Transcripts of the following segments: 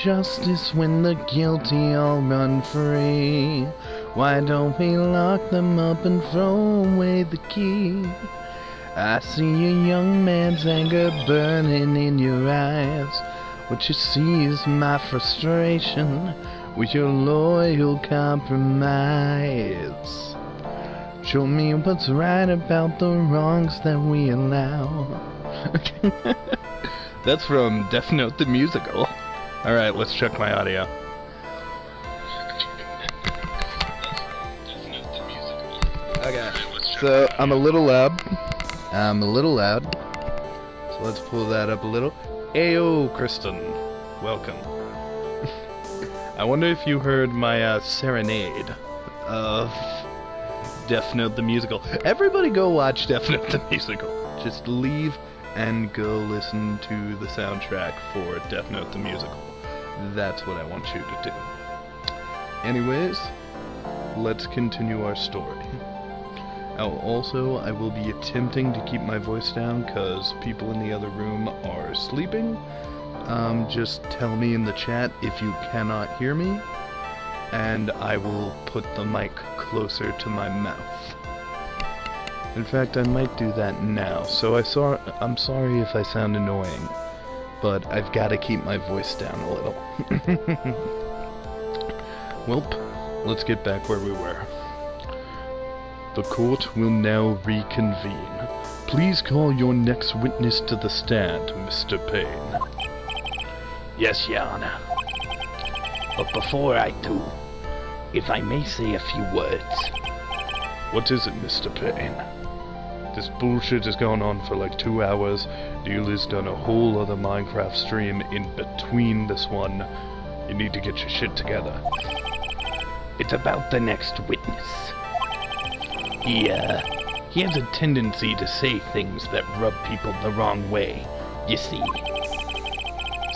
justice when the guilty all run free? Why don't we lock them up and throw away the key? I see a young man's anger burning in your eyes. What you see is my frustration with your loyal compromise. Show me what's right about the wrongs that we allow. That's from Death Note the Musical. Alright, let's check my audio. Okay, so I'm a little loud. So let's pull that up a little. Ayo, Kristen. Welcome. I wonder if you heard my serenade of Death Note the Musical. Everybody go watch Death Note the Musical. Just leave and go listen to the soundtrack for Death Note the Musical. That's what I want you to do. Anyways, let's continue our story. Now, also, I will be attempting to keep my voice down because people in the other room are sleeping. Just tell me in the chat if you cannot hear me, and I will put the mic closer to my mouth. In fact, I might do that now, so I'm sorry if I sound annoying, but I've got to keep my voice down a little. Welp, let's get back where we were. The court will now reconvene. Please call your next witness to the stand, Mr. Payne. Yes, Your Honor. But before I do, if I may say a few words. What is it, Mr. Payne? This bullshit has gone on for like 2 hours. Dealer's done a whole other Minecraft stream in between this one. You need to get your shit together. It's about the next witness. He has a tendency to say things that rub people the wrong way, you see.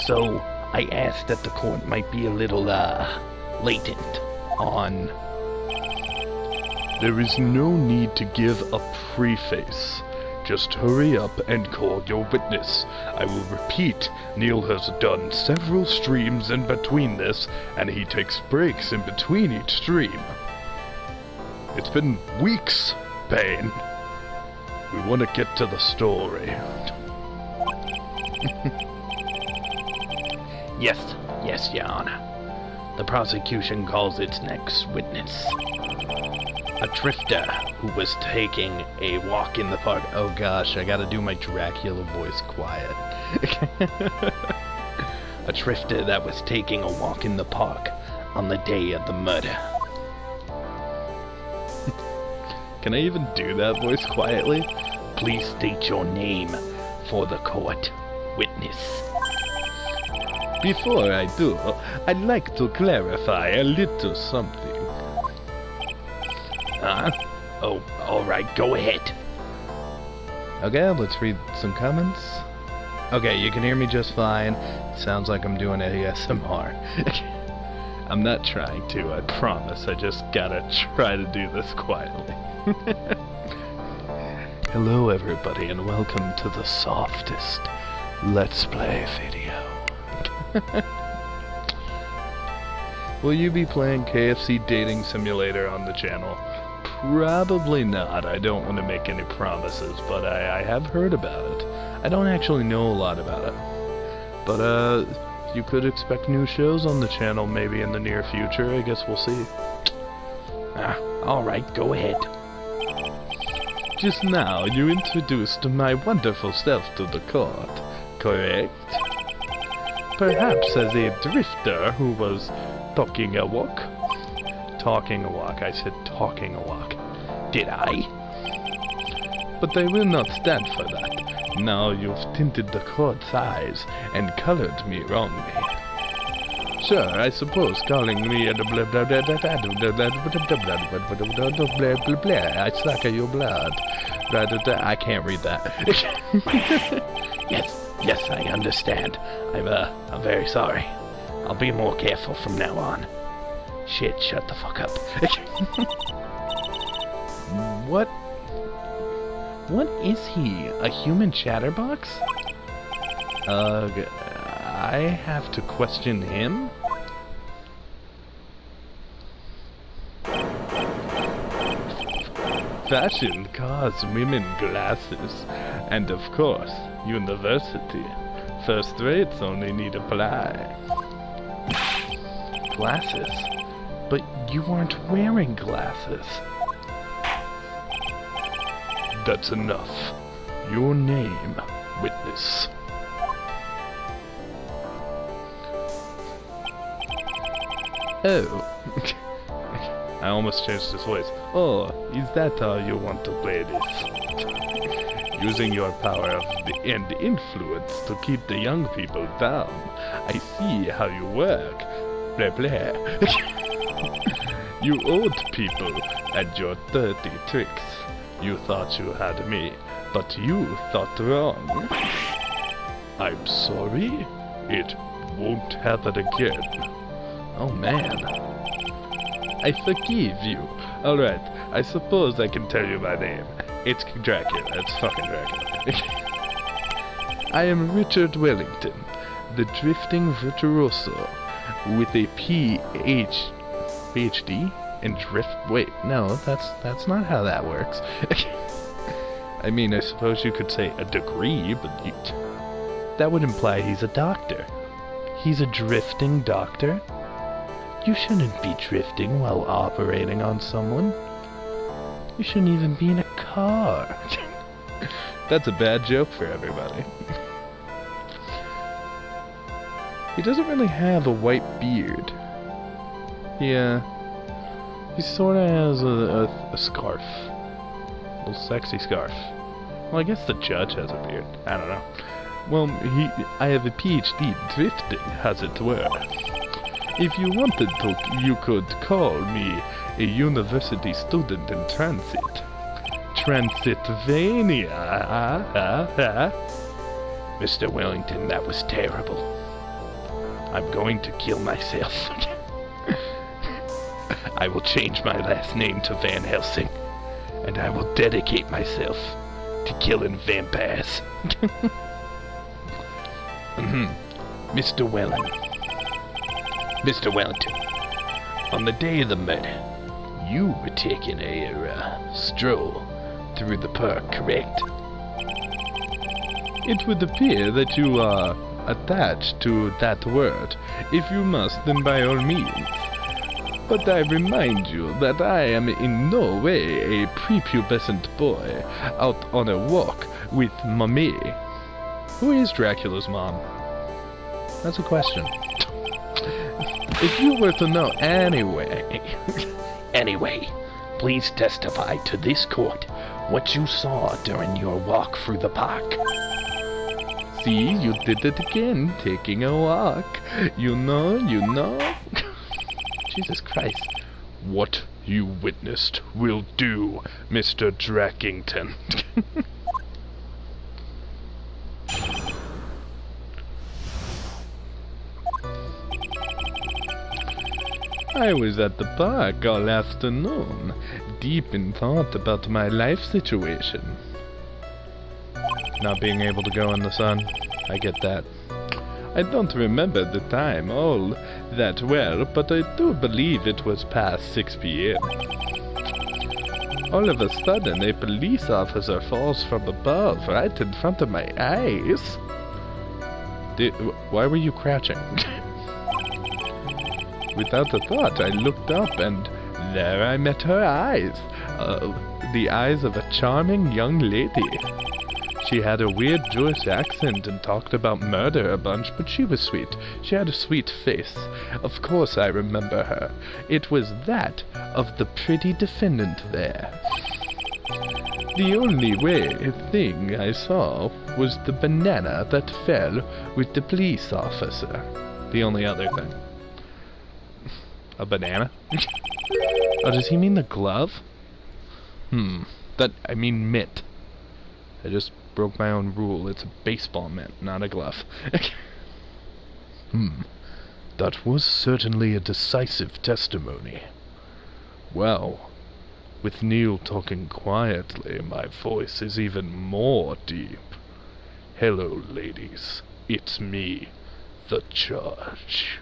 So, I asked that the court might be a little, latent on... There is no need to give a preface. Just hurry up and call your witness. I will repeat, Kneale has done several streams in between this, and he takes breaks in between each stream. It's been weeks, Payne. We want to get to the story. Yes, Your Honor. The prosecution calls its next witness a drifter who was taking a walk in the park. Oh gosh, I gotta do my Dracula voice quiet. A drifter that was taking a walk in the park on the day of the murder. Can I even do that voice quietly? Please state your name for the court, witness. Before I do, I'd like to clarify a little something. Oh, alright, go ahead. Okay, let's read some comments. Okay, you can hear me just fine. Sounds like I'm doing ASMR. I'm not trying to, I promise. I just gotta try to do this quietly. Hello everybody, and welcome to the softest Let's Play video. Will you be playing KFC Dating Simulator on the channel? Probably not. I don't want to make any promises, but I have heard about it. I don't actually know a lot about it. But, you could expect new shows on the channel maybe in the near future. I guess we'll see. Alright, go ahead. Just now, you introduced my wonderful self to the court, correct? Perhaps as a drifter who was talking a walk? Talking a walk, I said talking a walk. Did I? But I will not stand for that. Now you've tinted the court's eyes and colored me wrongly. Sure, I suppose calling me a blah blah blah blah blah blah blah I suck at your blood. I can't read that. Yes, I understand. I'm very sorry. I'll be more careful from now on. Shit, shut the fuck up. What is he? A human chatterbox? I have to question him? Fashion, cars, women, glasses, and of course, university. First rates only need apply. Glasses? But you weren't wearing glasses. That's enough. Your name, witness. Oh. I almost changed his voice. Oh, is that how you want to play this? Using your power and influence to keep the young people down. I see how you work. Blah blah. You old people and your dirty tricks. You thought you had me, but you thought wrong. I'm sorry? It won't happen again. Oh man. I forgive you. Alright, I suppose I can tell you my name. It's Dracula. It's fucking Dracula. I am Richard Wellington, the drifting virtuoso, with a PhD in drift. Wait, no, that's not how that works. I mean, I suppose you could say a degree, but that would imply he's a doctor. He's a drifting doctor? You shouldn't be drifting while operating on someone. You shouldn't even be in a car. That's a bad joke for everybody. He doesn't really have a white beard. Yeah. He sort of has a scarf. A little sexy scarf. Well, I guess the judge has a beard. I don't know. Well, I have a PhD in drifting, as it were. If you wanted to, you could call me a university student in transit. Transylvania. Mr. Wellington, that was terrible. I'm going to kill myself. I will change my last name to Van Helsing, and I will dedicate myself to killing vampires. Mr. Wellington, on the day of the murder, you were taking a stroll through the park, correct? It would appear that you are attached to that word. If you must, then by all means. But I remind you that I am in no way a prepubescent boy out on a walk with Mommy. Who is Dracula's mom? That's a question. If you were to know anyway... Anyway, please testify to this court what you saw during your walk through the park. See, you did it again, taking a walk. You know. Jesus Christ. What you witnessed will do, Mr. Drackington. I was at the park all afternoon, deep in thought about my life situation. Not being able to go in the sun, I get that. I don't remember the time all that well, but I do believe it was past 6 p.m. All of a sudden, a police officer falls from above right in front of my eyes. Why were you crouching? Without a thought, I looked up, and there I met her eyes. The eyes of a charming young lady. She had a weird Jewish accent and talked about murder a bunch, but she was sweet. She had a sweet face. Of course I remember her. It was that of the pretty defendant there. The only thing I saw was the banana that fell with the police officer. The only other thing. A banana? Oh, does he mean the glove? I mean mitt. I just broke my own rule. It's a baseball mitt, not a glove. That was certainly a decisive testimony. Well, with Kneale talking quietly, my voice is even more deep. Hello, ladies. It's me, the judge.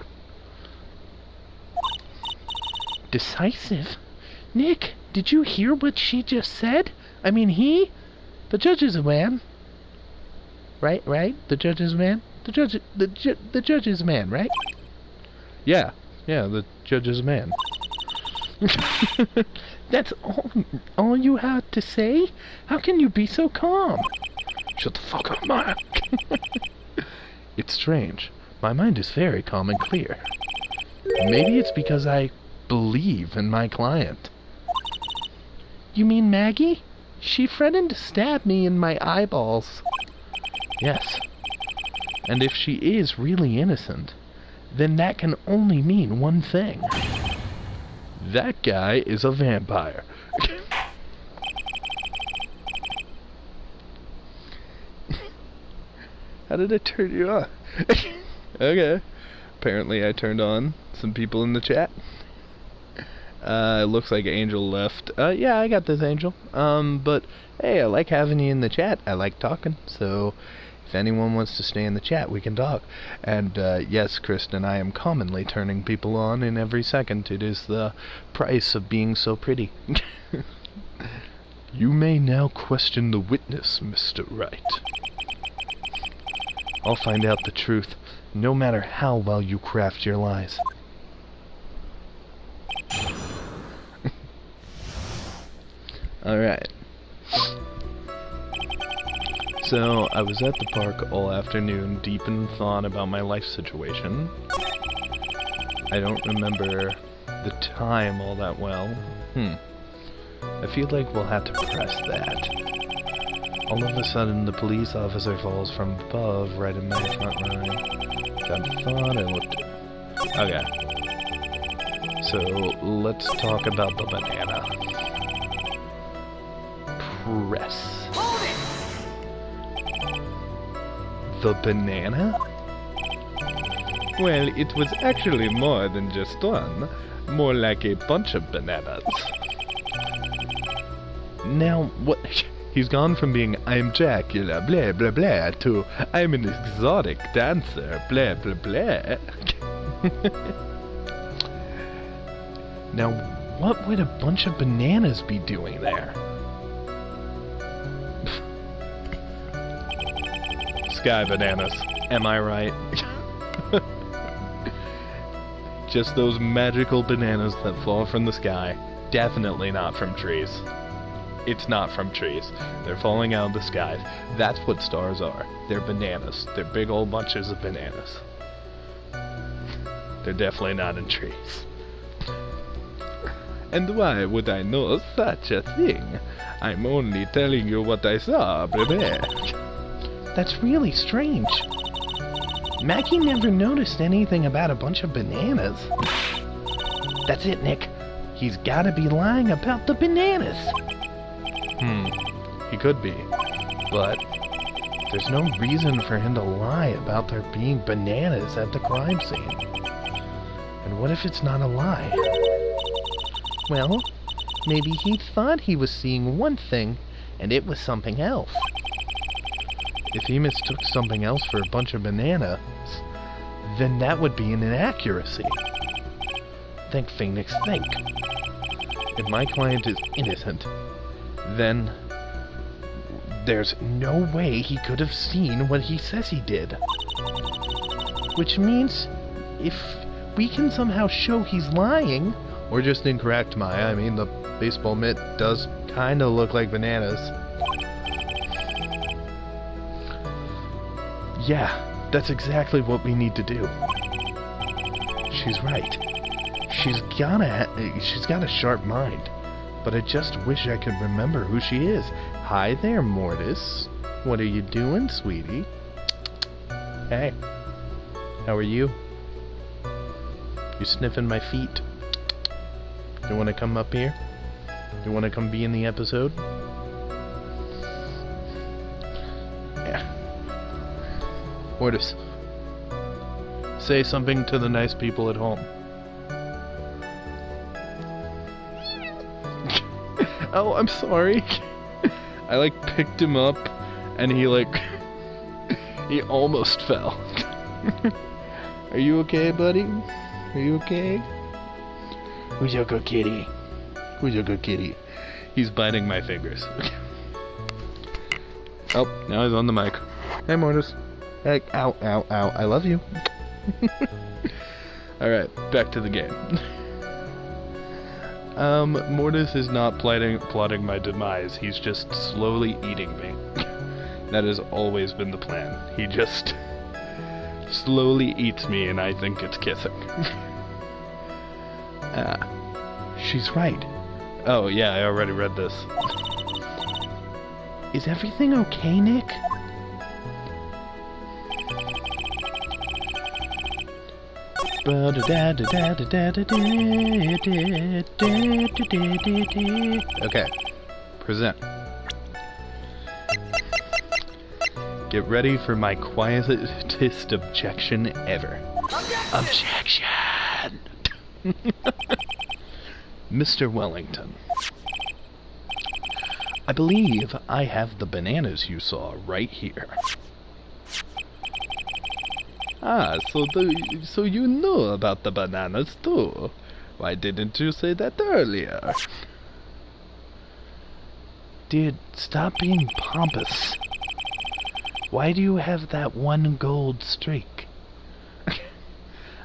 Decisive? Nick, did you hear what she just said? I mean, the judge is a man. Right? The judge is a man? The judge is a man, right? Yeah, the judge is a man. That's all you had to say? How can you be so calm? Shut the fuck up, Maya. It's strange. My mind is very calm and clear. Maybe it's because I believe in my client. You mean Maggie? She threatened to stab me in my eyeballs. Yes. And if she is really innocent, then that can only mean one thing. That guy is a vampire. How did I turn you on? Okay. Apparently I turned on some people in the chat. Looks like Angel left. Yeah, I got this, Angel. But, hey, I like having you in the chat. I like talking, so if anyone wants to stay in the chat, we can talk. And, yes, Kristen, I am commonly turning people on in every second. It is the price of being so pretty. You may now question the witness, Mr. Wright. I'll find out the truth, no matter how well you craft your lies. Alright. So, I was at the park all afternoon, deep in thought about my life situation. I don't remember the time all that well. I feel like we'll have to press that. All of a sudden, the police officer falls from above, right in my front line. Got to thought, I looked... Okay. So, let's talk about the banana. Press. The banana? Well, it was actually more than just one. More like a bunch of bananas. Now, what... He's gone from being, I'm Dracula, blah blah blah, to, I'm an exotic dancer, blah blah blah. Now, what would a bunch of bananas be doing there? Sky bananas, am I right? Just those magical bananas that fall from the sky. Definitely not from trees. It's not from trees. They're falling out of the skies. That's what stars are. They're bananas. They're big old bunches of bananas. They're definitely not in trees. And why would I know such a thing? I'm only telling you what I saw, baby. That's really strange. Maggie never noticed anything about a bunch of bananas. That's it, Nick. He's gotta be lying about the bananas. He could be. But there's no reason for him to lie about there being bananas at the crime scene. And what if it's not a lie? Well, maybe he thought he was seeing one thing, and it was something else. If he mistook something else for a bunch of bananas, then that would be an inaccuracy. Think, Phoenix, think. If my client is innocent, then there's no way he could have seen what he says he did. Which means, if we can somehow show he's lying... Or just incorrect, Maya. I mean, the baseball mitt does kind of look like bananas. Yeah, that's exactly what we need to do. She's right. She's got a sharp mind. But I just wish I could remember who she is. Hi there, Mortis. What are you doing, sweetie? Hey. How are you? You sniffing my feet? You want to come up here? You want to come be in the episode? Yeah. Mortis. Say something to the nice people at home. Oh, I'm sorry. I picked him up and he he almost fell. Are you okay, buddy? Are you okay? Who's your good kitty? Who's your good kitty? He's biting my fingers. Oh, now he's on the mic. Hey, Mortis. Hey, ow, ow, ow. I love you. Alright, back to the game. Mortis is not plotting my demise. He's just slowly eating me. That has always been the plan. He just slowly eats me and I think it's kissing. She's right. Oh, yeah, I already read this. Is everything okay, Nick? Okay. Present. Get ready for my quietest objection ever. Objection! Mr. Wellington. I believe I have the bananas you saw right here. Ah, so you know about the bananas too. Why didn't you say that earlier? Dude, stop being pompous. Why do you have that one gold streak?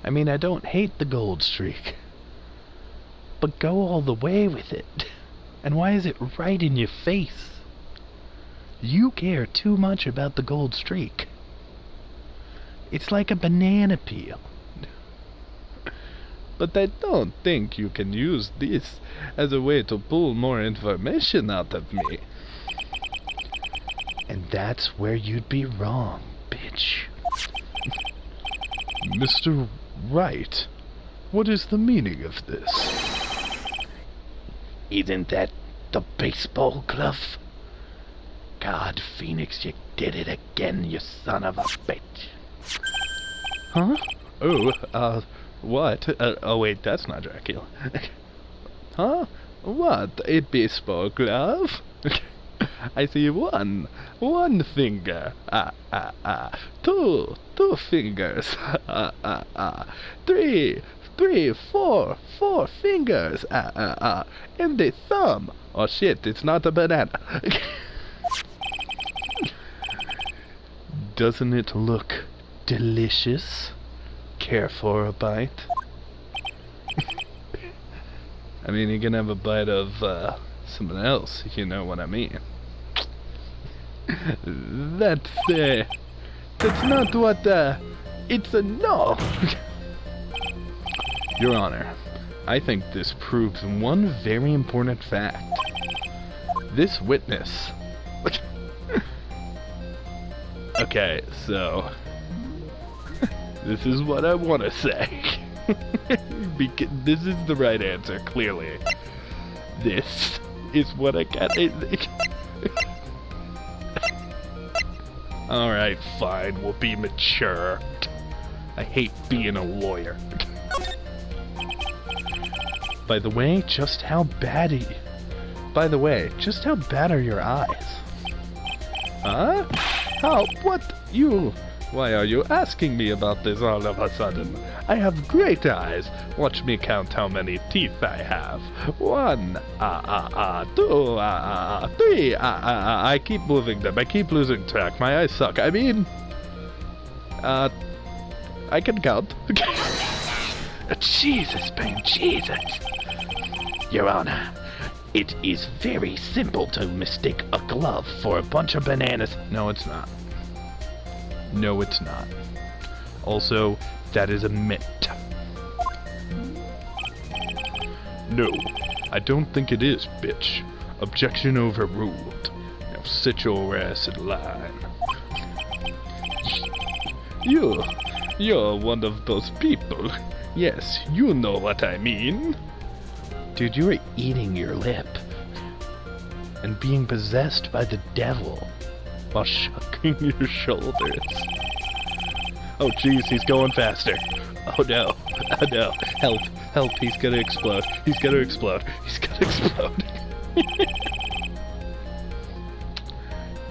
I mean, I don't hate the gold streak. But go all the way with it. And why is it right in your face? You care too much about the gold streak. It's like a banana peel. But I don't think you can use this as a way to pull more information out of me. And that's where you'd be wrong, bitch. Mr. Wright, what is the meaning of this? Isn't that the baseball glove? God, Phoenix, you did it again, you son of a bitch. Huh? Oh, what? Oh wait, that's not Dracula. Huh? What? A baseball glove? I see one finger. Two fingers. Three, four fingers. And a thumb. Oh shit, it's not a banana. Doesn't it look delicious? Care for a bite? I mean, you can have a bite of something else, if you know what I mean. That's not what, it's a no! Your Honor, I think this proves one very important fact. This witness... Okay, so... This is what I want to say. This is the right answer, clearly. This is what I got. Alright, fine, we'll be mature. I hate being a lawyer. By the way, just how bad are your eyes? Huh? How? What? You? Why are you asking me about this all of a sudden? I have great eyes. Watch me count how many teeth I have. 1, 2, 3, I keep moving them. I keep losing track. My eyes suck. I mean, I can count. Jesus, Ben, Jesus. Your Honor, it is very simple to mistake a glove for a bunch of bananas. No, it's not. No, it's not. Also, that is a myth. No, I don't think it is, bitch. Objection overruled. Now sit your ass in line. You're one of those people. Yes, you know what I mean. Dude, you were eating your lip. And being possessed by the devil. While shucking your shoulders. Oh jeez, he's going faster. Oh no, oh no, help, he's gonna explode, he's gonna explode.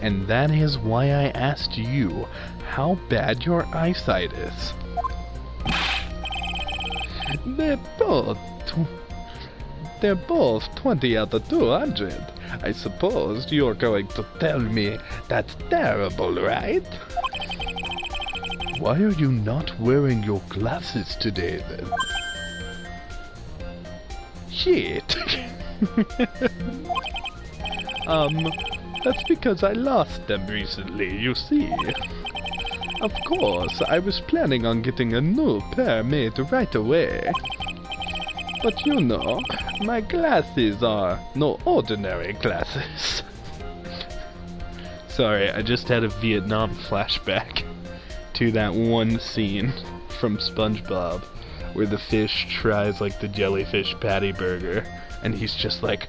And that is why I asked you how bad your eyesight is. They're both... They're both 20 out of 200. I suppose you're going to tell me that's terrible, right? Why are you not wearing your glasses today, then? Shit! That's because I lost them recently, you see. Of course, I was planning on getting a new pair made right away. But you know, my glasses are no ordinary glasses. Sorry, I just had a Vietnam flashback to that one scene from SpongeBob where the fish tries like the jellyfish patty burger and he's just like,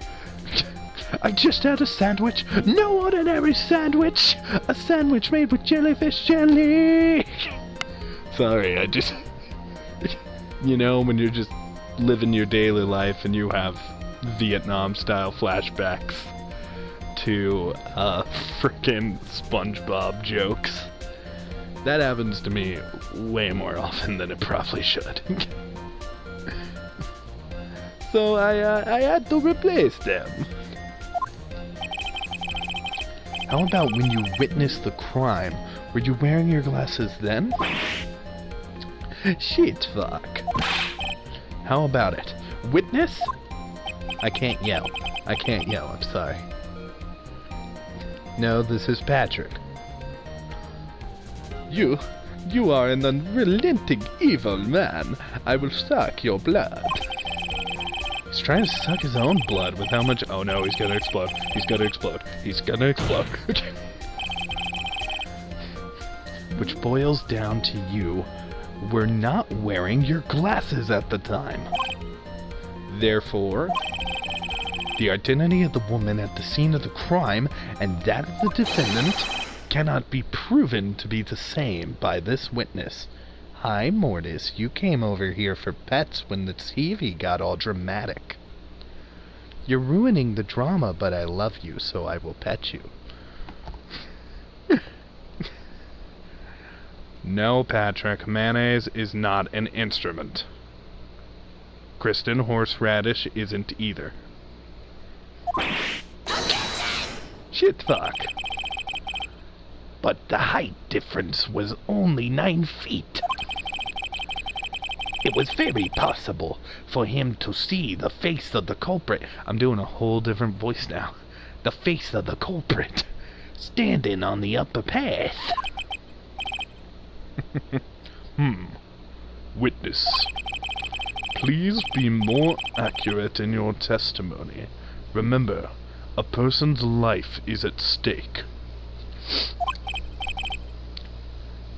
I just had a sandwich, no ordinary sandwich, a sandwich made with jellyfish jelly. Sorry, I just, you know, when you're just living your daily life and you have Vietnam style flashbacks to frickin' SpongeBob jokes. That happens to me way more often than it probably should. So I had to replace them. How about when you witnessed the crime? Were you wearing your glasses then? Shit, fuck. How about it? Witness? I can't yell. I can't yell, I'm sorry. No, this is Patrick. You are an unrelenting evil man. I will suck your blood. He's trying to suck his own blood with how much... Oh no, he's gonna explode. He's gonna explode. He's gonna explode. Which boils down to you were not wearing your glasses at the time. Therefore, the identity of the woman at the scene of the crime and that of the defendant cannot be proven to be the same by this witness. Hi, Mortis, you came over here for pets when the TV got all dramatic. You're ruining the drama, but I love you, so I will pet you. No, Patrick, mayonnaise is not an instrument. Kristen, horseradish isn't either. Shit, fuck. But the height difference was only 9 feet. It was very possible for him to see the face of the culprit. I'm doing a whole different voice now. The face of the culprit standing on the upper path. Witness, please be more accurate in your testimony. Remember, a person's life is at stake.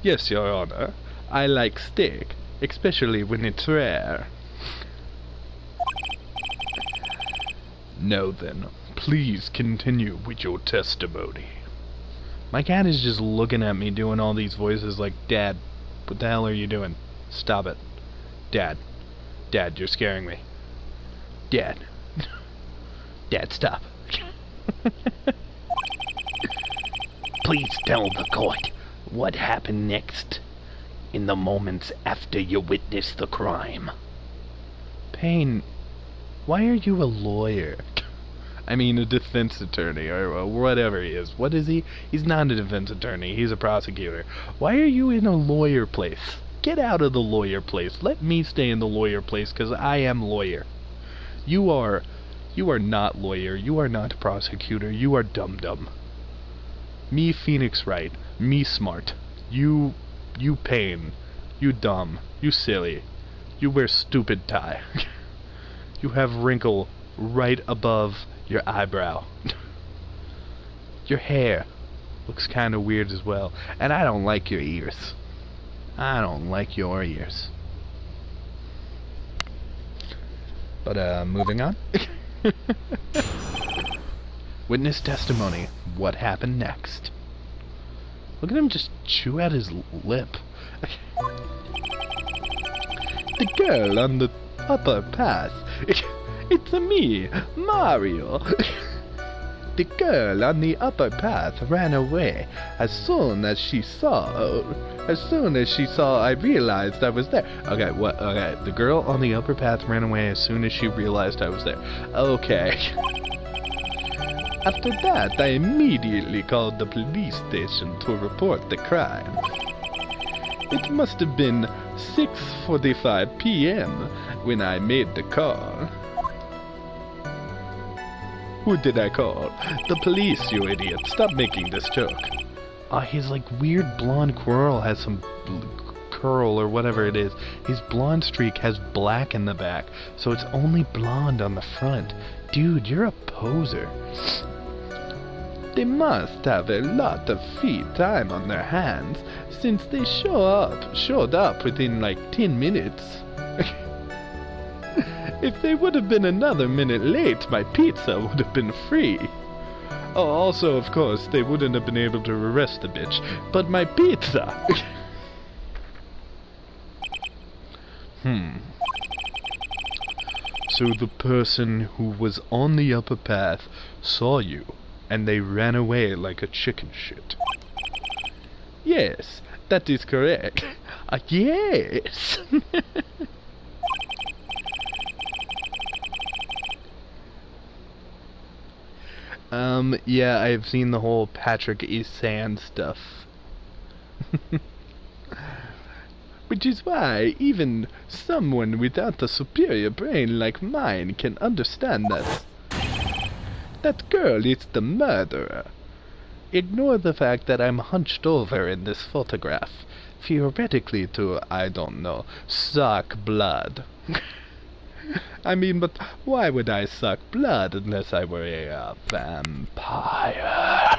Yes, Your Honor. I like steak, especially when it's rare. Now then, please continue with your testimony. My cat is just looking at me doing all these voices like, Dad, what the hell are you doing? Stop it. Dad. Dad, you're scaring me. Dad. Dad, stop. Please tell the court what happened next in the moments after you witnessed the crime. Payne, why are you a lawyer? I mean, a defense attorney, or whatever he is. What is he? He's not a defense attorney. He's a prosecutor. Why are you in a lawyer place? Get out of the lawyer place. Let me stay in the lawyer place, because I am lawyer. You are not lawyer. You are not prosecutor. You are dum-dum. Me, Phoenix Wright. Me, smart. You Payne. You dumb. You silly. You wear stupid tie. You have wrinkle right above your eyebrow. Your hair looks kind of weird as well. And I don't like your ears. I don't like your ears. But, moving on. Witness testimony. What happened next? Look at him just chew at his lip. The girl on the upper path. It's me, Mario. The girl on the upper path ran away. As soon as she saw I realized I was there. Okay, what? Okay, the girl on the upper path ran away as soon as she realized I was there. Okay. After that, I immediately called the police station to report the crime. It must have been 6:45 p.m. when I made the call. Who did I call? The police, you idiot. Stop making this joke. His like weird blonde curl has some curl or whatever it is. His blonde streak has black in the back, so it's only blonde on the front. Dude, you're a poser. They must have a lot of free time on their hands, since they showed up within like 10 minutes. If they would have been another minute late, my pizza would have been free. Oh, also, of course, they wouldn't have been able to arrest the bitch, but my pizza! So the person who was on the upper path saw you, and they ran away like a chicken shit. Yes, that is correct. Yes! Yeah, I've seen the whole Patrick is Sand stuff. Which is why even someone without a superior brain like mine can understand that girl is the murderer. Ignore the fact that I'm hunched over in this photograph, theoretically to, I don't know, suck blood. I mean, but why would I suck blood unless I were a vampire?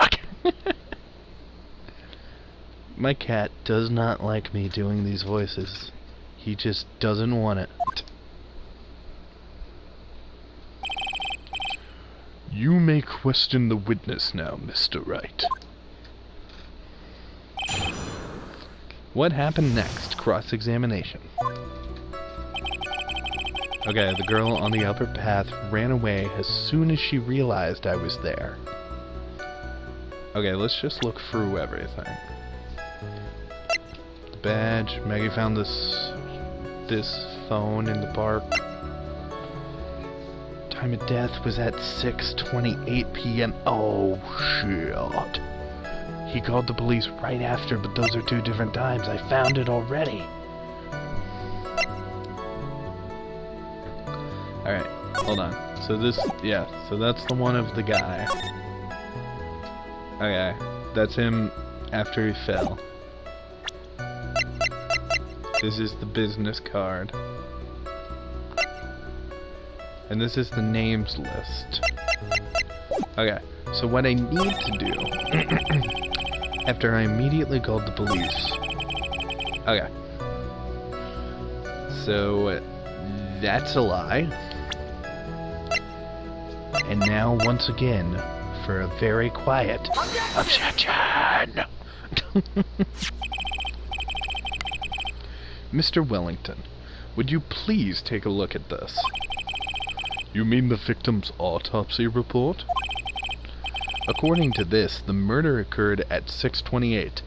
My cat does not like me doing these voices. He just doesn't want it. You may question the witness now, Mr. Wright. What happened next? Cross-examination. Okay, the girl on the upper path ran away as soon as she realized I was there. Okay, let's just look through everything. The badge. Maggie found this phone in the park. Time of death was at 6:28 p.m. Oh, shit. He called the police right after, but those are two different times. I found it already. Alright, hold on. So this, yeah, so that's the one of the guy. Okay, that's him after he fell. This is the business card. And this is the names list. Okay, so what I need to do, after I immediately called the police. Okay. So, that's a lie. And now, once again, for a very quiet objection. Mr. Wellington, would you please take a look at this? You mean the victim's autopsy report? According to this, the murder occurred at 6:28.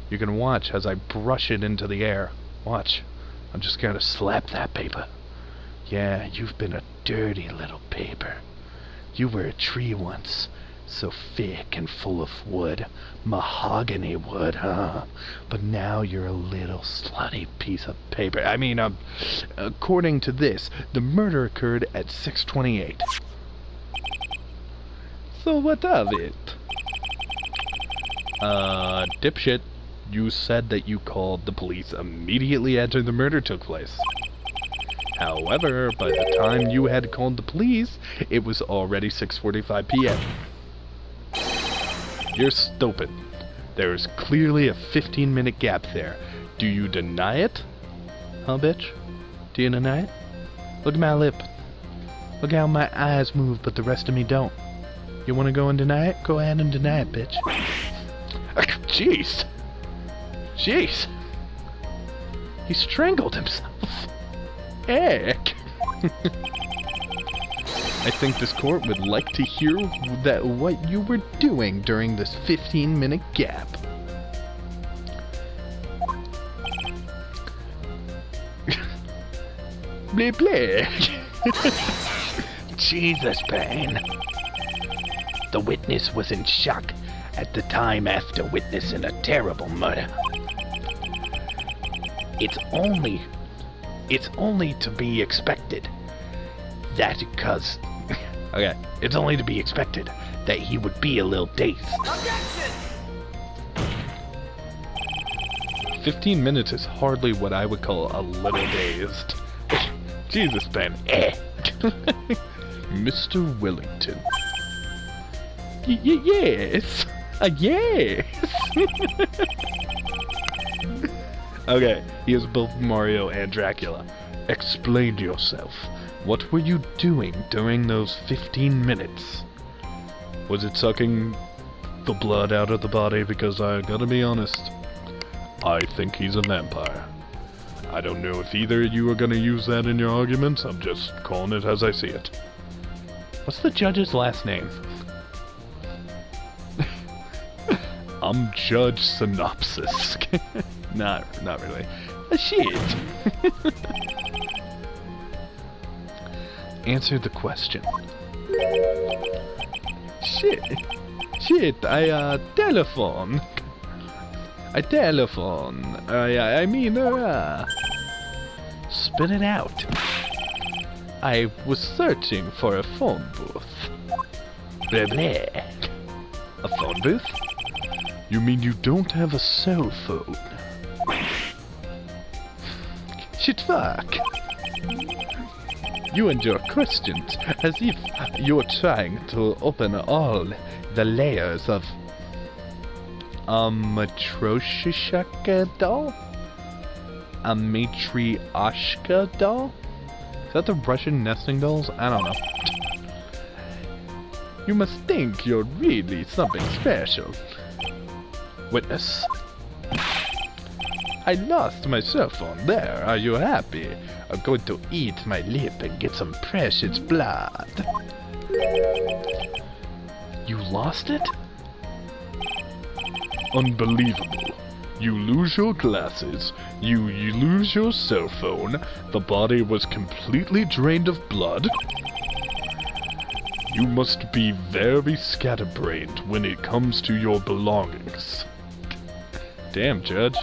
You can watch as I brush it into the air. Watch. I'm just gonna slap that paper. Yeah, you've been a dirty little paper. You were a tree once, so thick and full of wood. Mahogany wood, huh? But now you're a little slutty piece of paper. I mean, according to this, the murder occurred at 6:28. So what of it? Dipshit, you said that you called the police immediately after the murder took place. However, by the time you had called the police, it was already 6:45 p.m. You're stupid. There's clearly a 15-minute gap there. Do you deny it? Huh, bitch? Do you deny it? Look at my lip. Look how my eyes move, but the rest of me don't. You want to go and deny it? Go ahead and deny it, bitch. Jeez. Jeez. He strangled himself. Heck. I think this court would like to hear what you were doing during this 15-minute gap. Bleh bleh. Jesus, Payne. The witness was in shock at the time after witnessing a terrible murder. It's only to be expected that because okay, it's only to be expected that he would be a little dazed. Objection! 15 minutes is hardly what I would call a little dazed. Jesus, Ben. Mr. Wellington. Yes. Yes. Okay, he is both Mario and Dracula. Explain yourself. What were you doing during those 15 minutes? Was it sucking the blood out of the body? Because I gotta be honest, I think he's a vampire. I don't know if either of you are gonna use that in your arguments. I'm just calling it as I see it. What's the judge's last name? I'm Judge Synopsis. Not really. Shit. Answer the question. Shit, I telephone. I mean, spit it out. I was searching for a phone booth. Blah blah. A phone booth? You mean you don't have a cell phone? Shit, fuck. You and your questions, as if you're trying to open all the layers of Matryoshka doll? A Matryoshka doll? Is that the Russian nesting dolls? I don't know. You must think you're really something special. Witness. I lost my cell phone there. Are you happy? I'm going to eat my lip and get some precious blood. You lost it? Unbelievable. You lose your glasses, you lose your cell phone, the body was completely drained of blood. You must be very scatterbrained when it comes to your belongings. Damn, Judge.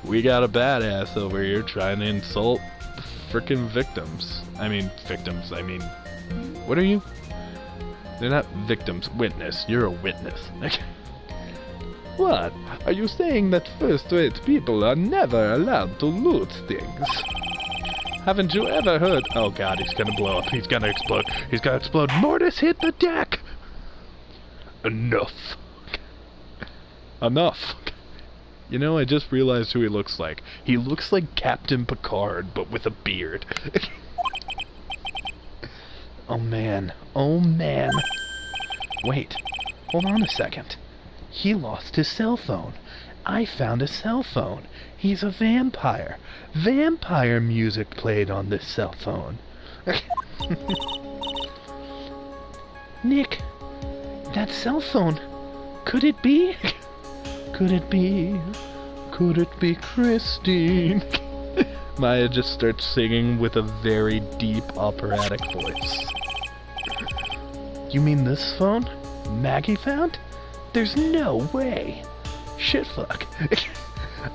We got a badass over here trying to insult frickin' victims. I mean, what are you? They're not victims. Witness. You're a witness. What? Are you saying that first-rate people are never allowed to loot things? Haven't you ever heard... Oh god, he's gonna blow up. He's gonna explode. He's gonna explode. Mortis, hit the deck! Enough. Enough. You know, I just realized who he looks like. He looks like Captain Picard, but with a beard. Oh man. Oh man. Wait. Hold on a second. He lost his cell phone. I found a cell phone. He's a vampire. Vampire music played on this cell phone. Nick, that cell phone, could it be? Could it be? Could it be Christine? Maya just starts singing with a very deep operatic voice. You mean this phone? Maggie found? There's no way. Shit fuck.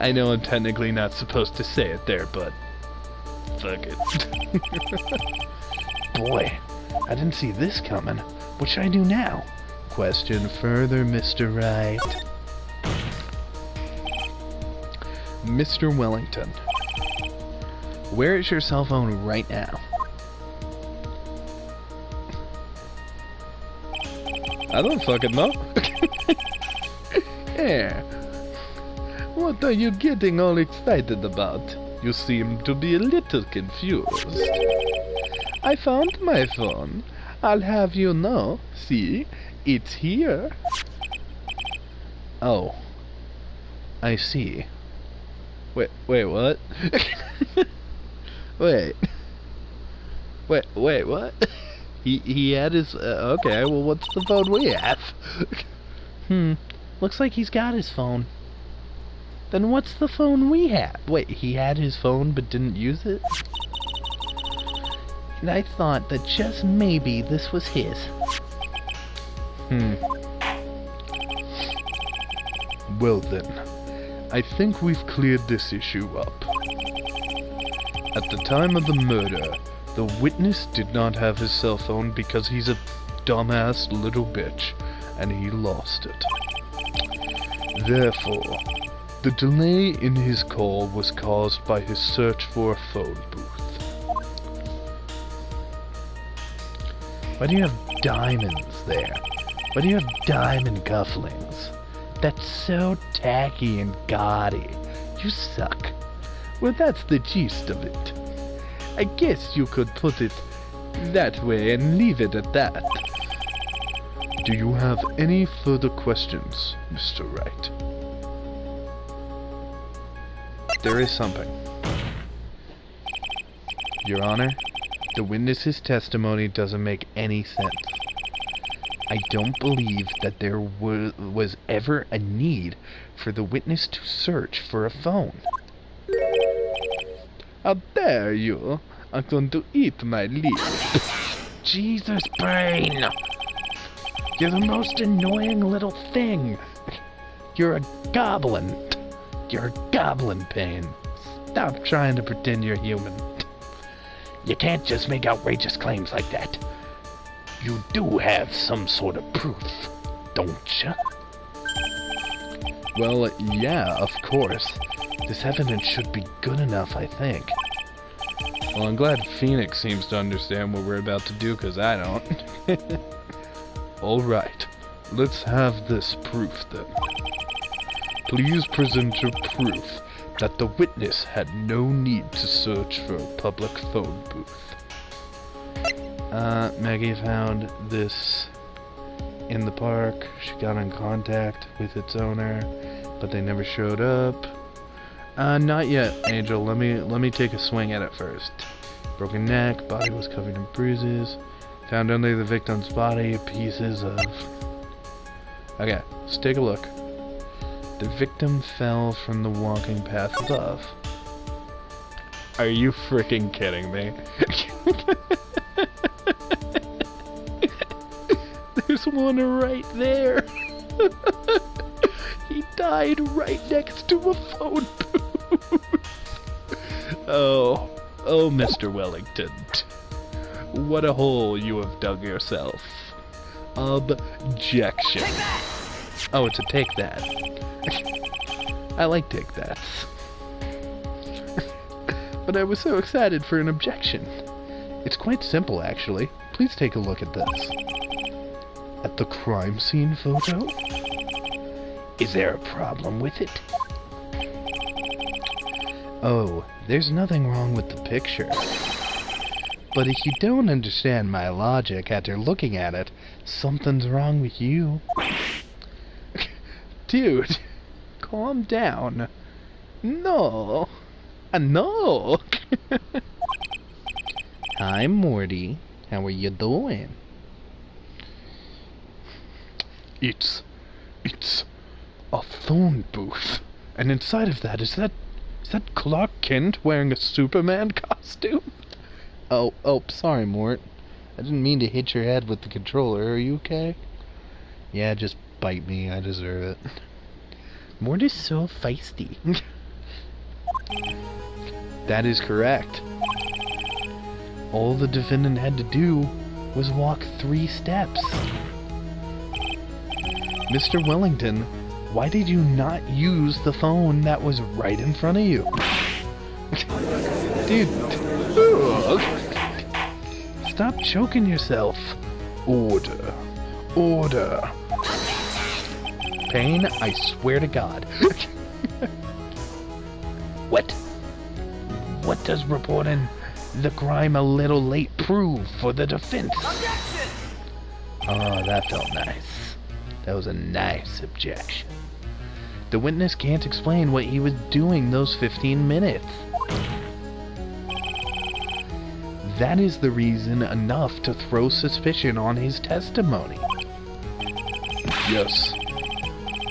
I know I'm technically not supposed to say it there, but fuck it. Boy, I didn't see this coming. What should I do now? Question further, Mr. Wright. Mr. Wellington, where is your cell phone right now? I don't fucking know. Yeah. What are you getting all excited about? You seem to be a little confused. I found my phone. I'll have you know. See? It's here. Oh. I see. Wait, what? Wait. Wait, what? He had his... okay, well, what's the phone we have? Looks like he's got his phone. Then what's the phone we have? Wait, he had his phone but didn't use it? And I thought that just maybe this was his. Well then, I think we've cleared this issue up. At the time of the murder, the witness did not have his cell phone because he's a dumbass little bitch, and he lost it. Therefore, the delay in his call was caused by his search for a phone booth. Why do you have diamonds there? Why do you have diamond cufflinks? That's so tacky and gaudy. You suck. Well, that's the gist of it. I guess you could put it that way and leave it at that. Do you have any further questions, Mr. Wright? There is something. Your Honor, the witness's testimony doesn't make any sense. I don't believe that there was ever a need for the witness to search for a phone. How dare you! I'm going to eat my lip. Jesus, brain! You're the most annoying little thing. You're a goblin. You're a goblin pain. Stop trying to pretend you're human. You can't just make outrageous claims like that. You do have some sort of proof, don't you? Well, yeah, of course. This evidence should be good enough, I think. Well, I'm glad Phoenix seems to understand what we're about to do, because I don't. Alright, let's have this proof then. Please present your proof that the witness had no need to search for a public phone booth. Maggie found this in the park. She got in contact with its owner, but they never showed up. Not yet, Angel. Let me take a swing at it first. Broken neck, body was covered in bruises. Found under the victim's body pieces of... Okay, let's take a look. The victim fell from the walking path above. Are you freaking kidding me? There's one right there. He died right next to a phone booth. Oh, Mr. Wellington. What a hole you have dug yourself. Objection. Oh, it's a take that. I like take that. But I was so excited for an objection. It's quite simple, actually. Please take a look at this. At the crime scene photo? Is there a problem with it? Oh, there's nothing wrong with the picture. But if you don't understand my logic after looking at it, something's wrong with you. Dude, calm down. No. No. Hi, Morty. How are you doing? It's a phone booth. And inside of that, is that Clark Kent wearing a Superman costume? Oh, sorry, Mort. I didn't mean to hit your head with the controller. Are you okay? Yeah, just bite me. I deserve it. Mort is so feisty. That is correct. All the defendant had to do was walk 3 steps. Mr. Wellington, why did you not use the phone that was right in front of you? Dude. Stop choking yourself. Order. Order. Payne, I swear to God. What does reporting the crime a little late prove for the defense? Objection! Oh, that felt nice. That was a nice objection. The witness can't explain what he was doing those 15 minutes. that is the reason enough to throw suspicion on his testimony. Yes,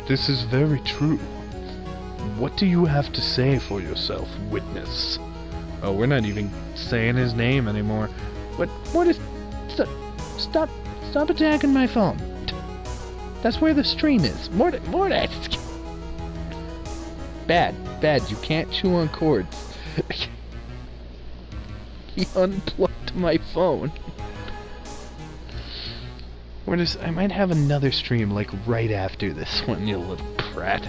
this is very true. What do you have to say for yourself, witness? Oh, we're not even saying his name anymore. What is... Stop attacking my phone. That's where the stream is. More Bad, you can't chew on cords. He unplugged my phone. I might have another stream, like, right after this one, you little prat.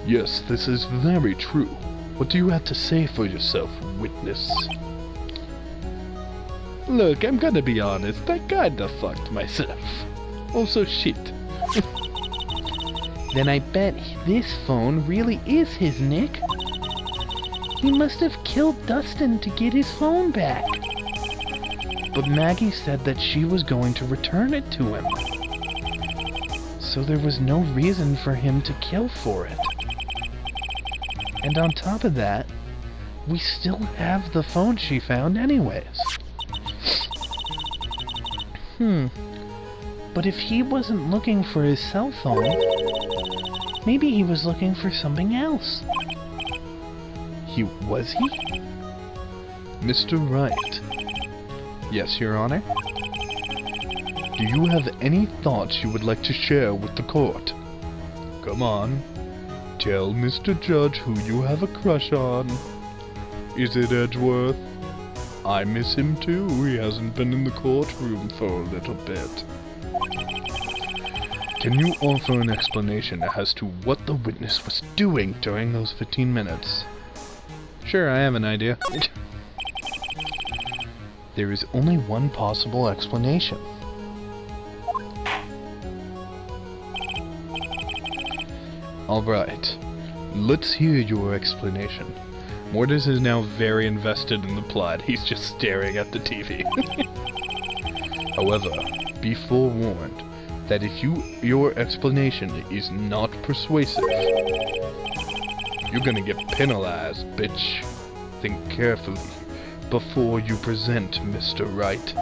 Yes, this is very true. What do you have to say for yourself, witness? Look, I'm gonna be honest, I kinda fucked myself. Also shit. Then I bet this phone really is his, Nick. He must have killed Dustin to get his phone back. But Maggie said that she was going to return it to him. So there was no reason for him to kill for it. And on top of that, we still have the phone she found anyways. But if he wasn't looking for his cell phone, maybe he was looking for something else. Was he? Mr. Wright. Yes, Your Honor? Do you have any thoughts you would like to share with the court? Come on. Tell Mr. Judge who you have a crush on. Is it Edgeworth? I miss him too. He hasn't been in the courtroom for a little bit. Can you offer an explanation as to what the witness was doing during those 15 minutes? Sure, I have an idea. There is only one possible explanation. Alright, let's hear your explanation. Mortis is now very invested in the plot. He's just staring at the TV. However, be forewarned that if your explanation is not persuasive, you're gonna get penalized, bitch. Think carefully before you present, Mr. Wright.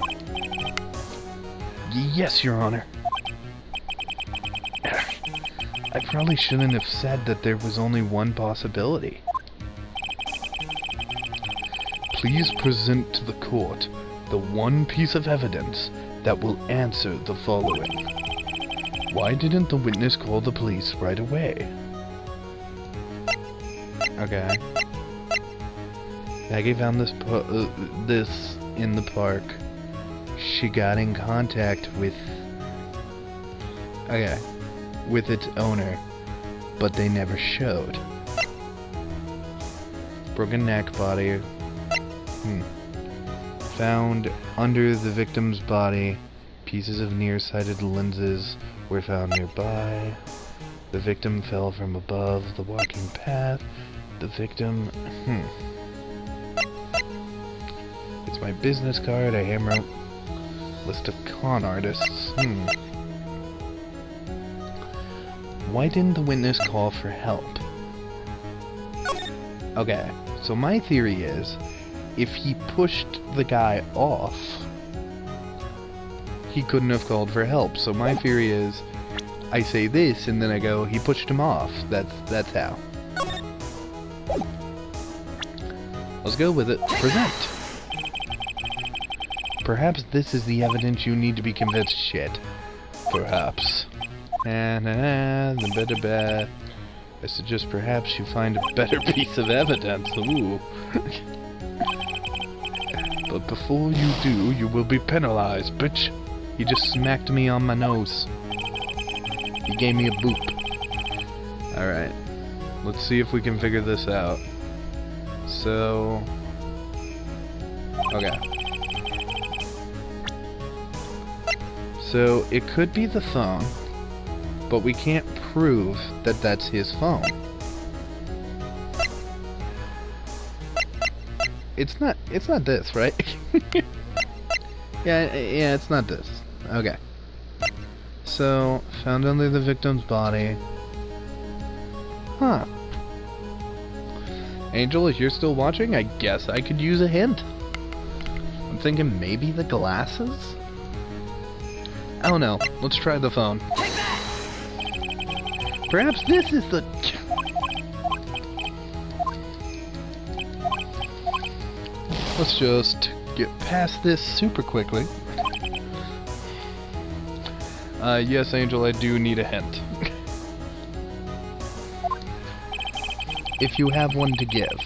Yes, Your Honor. I probably shouldn't have said that there was only one possibility. Please present to the court the one piece of evidence that will answer the following. Why didn't the witness call the police right away? Okay. Maggie found this in the park. She got in contact with... Okay. With its owner, but they never showed. Broken neck, body. Found under the victim's body. Pieces of nearsighted lenses were found nearby. The victim fell from above the walking path. The victim... It's my business card, a hammer. List of con artists. Why didn't the witness call for help? Okay, so my theory is, if he pushed the guy off, he couldn't have called for help. So my theory is, I say this, and then I go, he pushed him off. That's how. Let's go with it. Present. Perhaps this is the evidence you need to be convinced. Shit. Perhaps. I suggest perhaps you find a better piece of evidence. Ooh. But before you do, you will be penalized, bitch. He just smacked me on my nose. He gave me a boop. Alright. Let's see if we can figure this out. So... Okay. So, it could be the phone, but we can't prove that that's his phone. It's not this, right? yeah, it's not this. Okay. So, found under the victim's body. Huh. Angel, if you're still watching, I guess I could use a hint. I'm thinking maybe the glasses? I don't know. Let's try the phone. Perhaps this is the... Let's just get past this super quickly. Yes, Angel, I do need a hint. If you have one to give.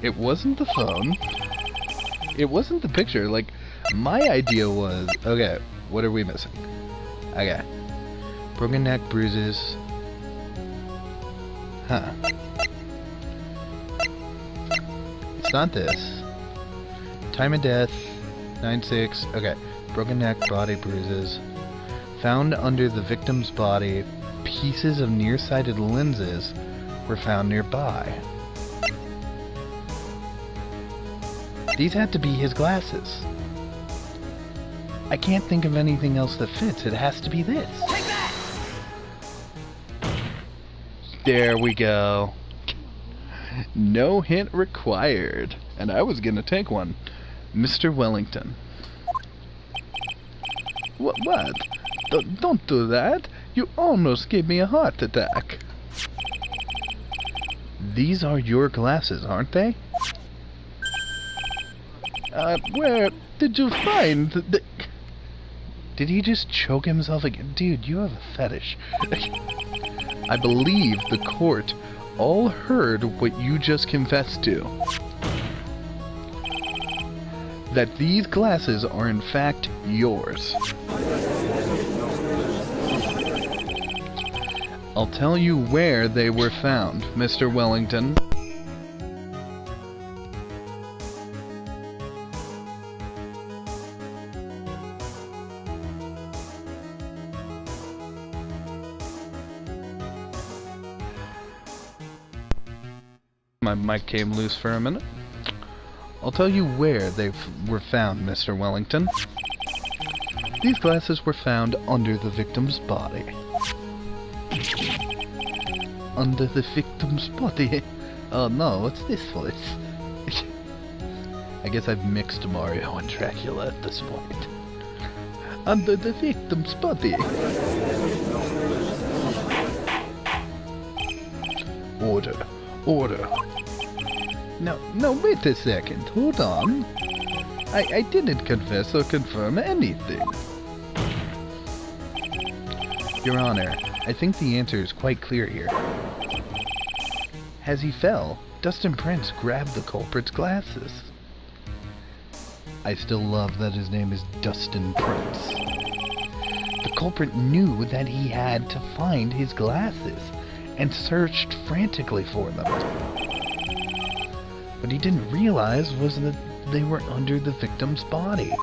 It wasn't the phone. It wasn't the picture. Like, my idea was... Okay, what are we missing? Okay. Broken neck, bruises. Huh. It's not this. Time of death, 9/6. Okay. Broken neck, body bruises. Found under the victim's body, pieces of nearsighted lenses were found nearby. These had to be his glasses. I can't think of anything else that fits. It has to be this. Take that! There we go. No hint required. And I was gonna take one. Mr. Wellington. What? Don't do that. You almost gave me a heart attack. These are your glasses, aren't they? Where did you find the... Did he just choke himself again? Dude, you have a fetish. I believe the court all heard what you just confessed to. That these glasses are in fact yours. I'll tell you where they were found, Mr. Wellington. My mic came loose for a minute. I'll tell you where they were found, Mr. Wellington. These glasses were found under the victim's body. Under the victim's body? Oh no, what's this voice? I guess I've mixed Mario and Dracula at this point. Under the victim's body. Order. Order. No, wait a second. Hold on. I didn't confess or confirm anything. Your Honor, I think the answer is quite clear here. As he fell, Dustin Prince grabbed the culprit's glasses. I still love that his name is Dustin Prince. The culprit knew that he had to find his glasses and searched frantically for them. What he didn't realize was that they were under the victim's body.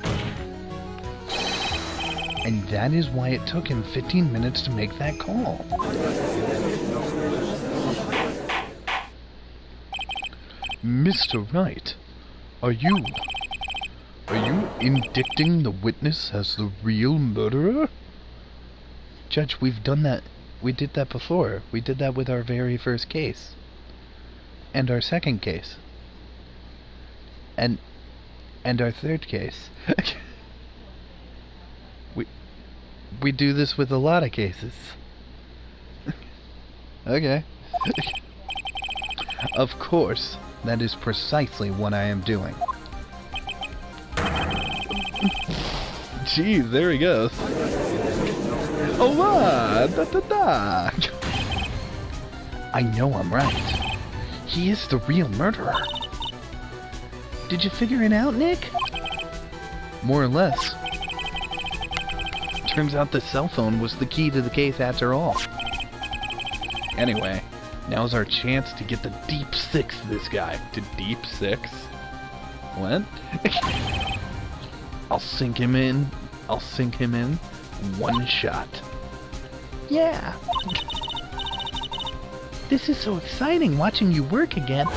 And that is why it took him 15 minutes to make that call. Mr. Wright, are you indicting the witness as the real murderer? Judge, we've done that. We did that before. We did that with our very first case. And our second case. And our third case. We do this with a lot of cases. Okay. Of course, that is precisely what I am doing. Jeez, there he goes. Oh, da. I know I'm right. He is the real murderer. Did you figure it out, Nick? More or less. Turns out the cell phone was the key to the case after all. Anyway, now's our chance to get the deep six this guy. To deep six? What? I'll sink him in. One shot. Yeah. This is so exciting watching you work again.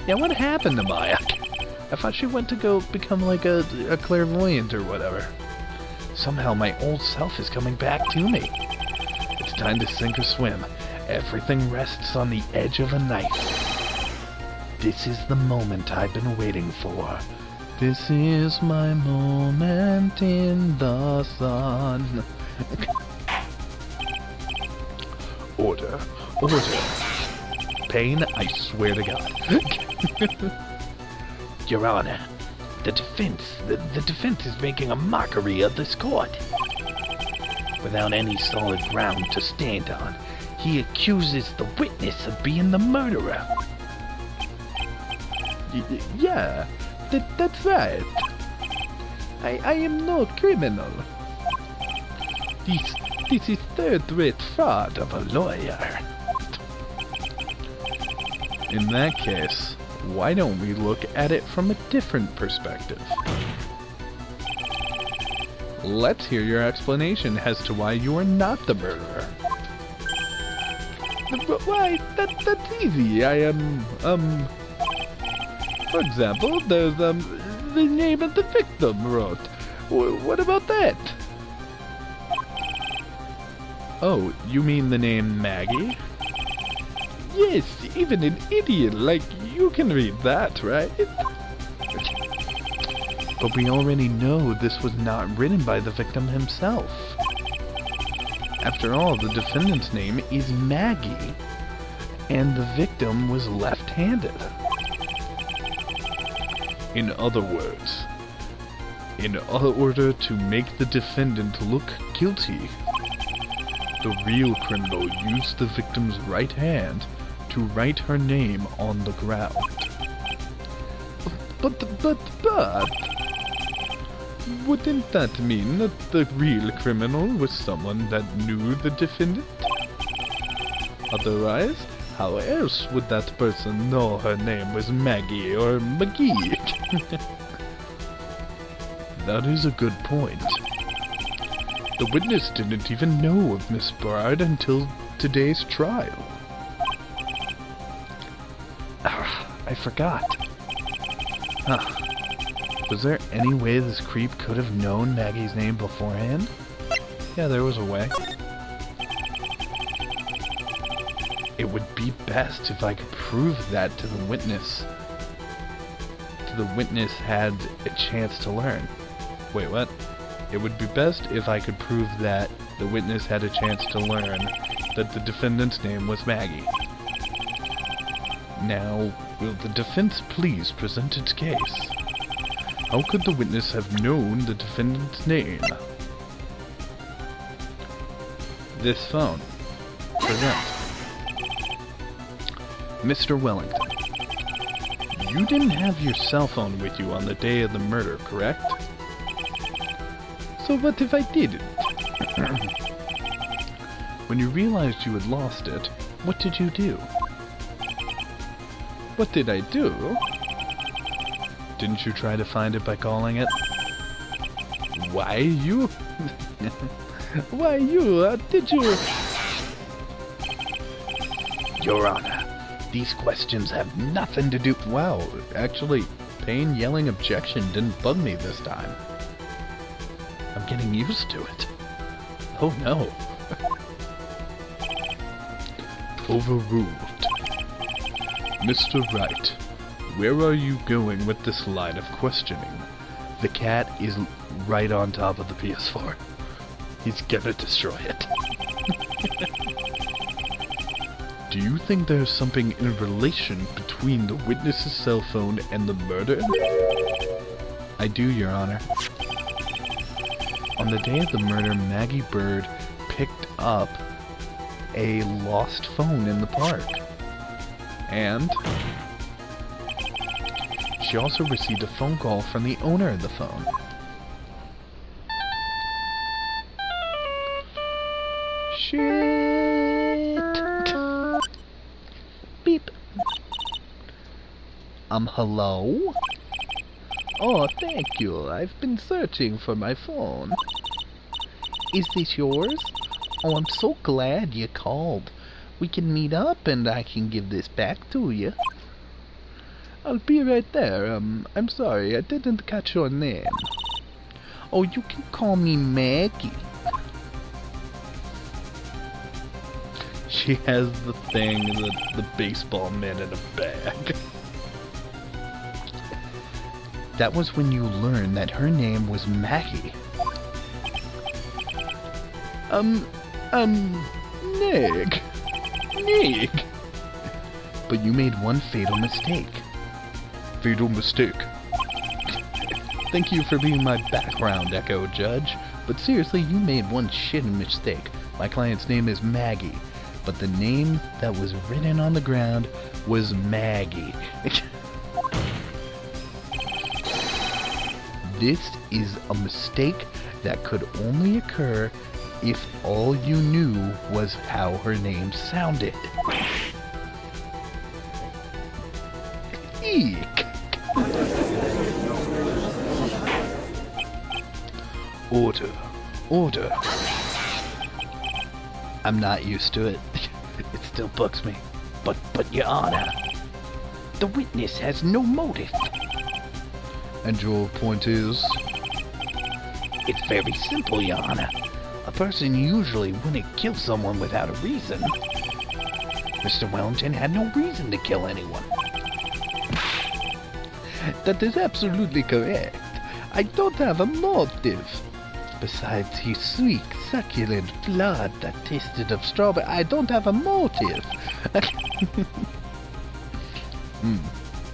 Yeah, what happened to Maya? I thought she went to go become like a clairvoyant or whatever. Somehow my old self is coming back to me. It's time to sink or swim. everything rests on the edge of a knife. This is the moment I've been waiting for. This is my moment in the sun. Order. Pain, I swear to God. Your Honor, the defense is making a mockery of this court. Without any solid ground to stand on, he accuses the witness of being the murderer. Yeah, that's right. I am no criminal. This is third-rate fraud of a lawyer. In that case, why don't we look at it from a different perspective? Let's hear your explanation as to why you are not the murderer. Why, that's easy. I am, for example, there's, the name of the victim wrote. What about that? Oh, you mean the name Maggie? Yes, even an idiot like you can read that, right? But we already know this was not written by the victim himself. After all, the defendant's name is Maggie, and the victim was left-handed. In other words, in order to make the defendant look guilty, the real criminal used the victim's right hand to write her name on the ground. But... wouldn't that mean that the real criminal was someone that knew the defendant? Otherwise, how else would that person know her name was Maggie or McGee? That is a good point. The witness didn't even know of Miss Bard until today's trial. I forgot. Huh. Was there any way this creep could have known Maggie's name beforehand? Yeah, there was a way. It would be best if I could prove that to the witness. The witness had a chance to learn. Wait, what? It would be best if I could prove that the witness had a chance to learn that the defendant's name was Maggie. Now, will the defense please present its case? How could the witness have known the defendant's name? This phone. Present. Mr. Wellington. You didn't have your cell phone with you on the day of the murder, correct? So what if I didn't? When you realized you had lost it, what did you do? What did I do? Didn't you try to find it by calling it? Why you? Why you? Did you? Your Honor, these questions have nothing to do... Wow, actually, Payne yelling objection didn't bug me this time. I'm getting used to it. Oh no. Overruled. Mr. Wright, where are you going with this line of questioning? The cat is right on top of the PS4. He's gonna destroy it. Do you think there's something in relation between the witness's cell phone and the murder? I do, Your Honor. On the day of the murder, Maggie Bird picked up a lost phone in the park. And she also received a phone call from the owner of the phone. Shit! Beep. Hello? Oh, thank you. I've been searching for my phone. Is this yours? Oh, I'm so glad you called. We can meet up and I can give this back to you. I'll be right there. I'm sorry, I didn't catch your name. Oh, you can call me Maggie. She has the thing, the baseball mitt in a bag. That was when you learned that her name was Maggie. Nick. Nick. But you made one fatal mistake. Fatal mistake. Thank you for being my background echo, Judge. But seriously, you made one shitty mistake. My client's name is Maggie, but the name that was written on the ground was Maggie. This is a mistake that could only occur if all you knew was how her name sounded. Eek! Order. Order. I'm not used to it. It still bugs me. But, Your Honor, the witness has no motive. And your point is? It's very simple, Your Honor. A person usually wouldn't kill someone without a reason. Mr. Wellington had no reason to kill anyone. That is absolutely correct. I don't have a motive. Besides his sweet, succulent blood that tasted of strawberry, I don't have a motive.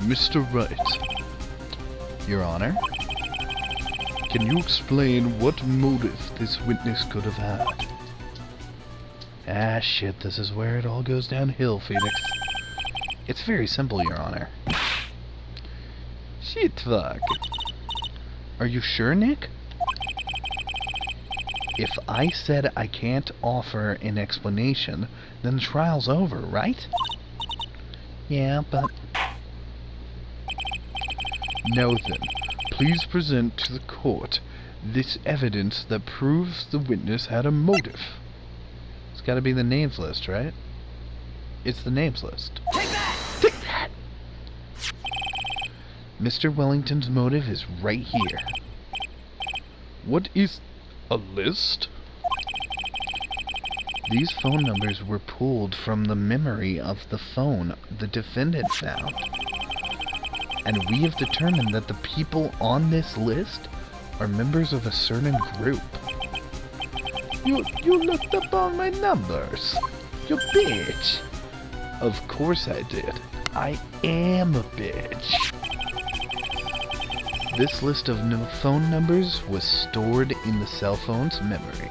Mr. Wright. Your Honor? Can you explain what motive this witness could have had? Ah, shit, this is where it all goes downhill, Phoenix. It's very simple, Your Honor. Shit, fuck. Are you sure, Nick? If I said I can't offer an explanation, then the trial's over, right? Yeah, but... Now then, please present to the court this evidence that proves the witness had a motive. It's gotta be the names list, right? It's the names list. Take that! Take that! Mr. Wellington's motive is right here. What is a list? These phone numbers were pulled from the memory of the phone the defendant found. And we have determined that the people on this list are members of a certain group. You looked up all my numbers. You bitch. Of course I did. I am a bitch. This list of phone numbers was stored in the cell phone's memory.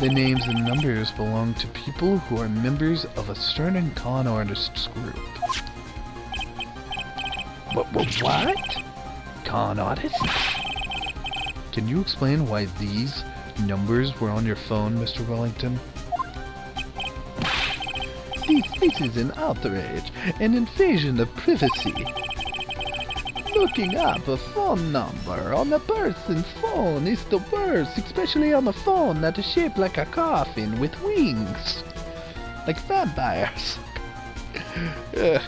The names and numbers belong to people who are members of a certain con artists group. What? Con artists? Can you explain why these numbers were on your phone, Mr. Wellington? This is an outrage, an invasion of privacy. Looking up a phone number on a person's phone is the worst, especially on a phone that is shaped like a coffin with wings. Like vampires. Ugh.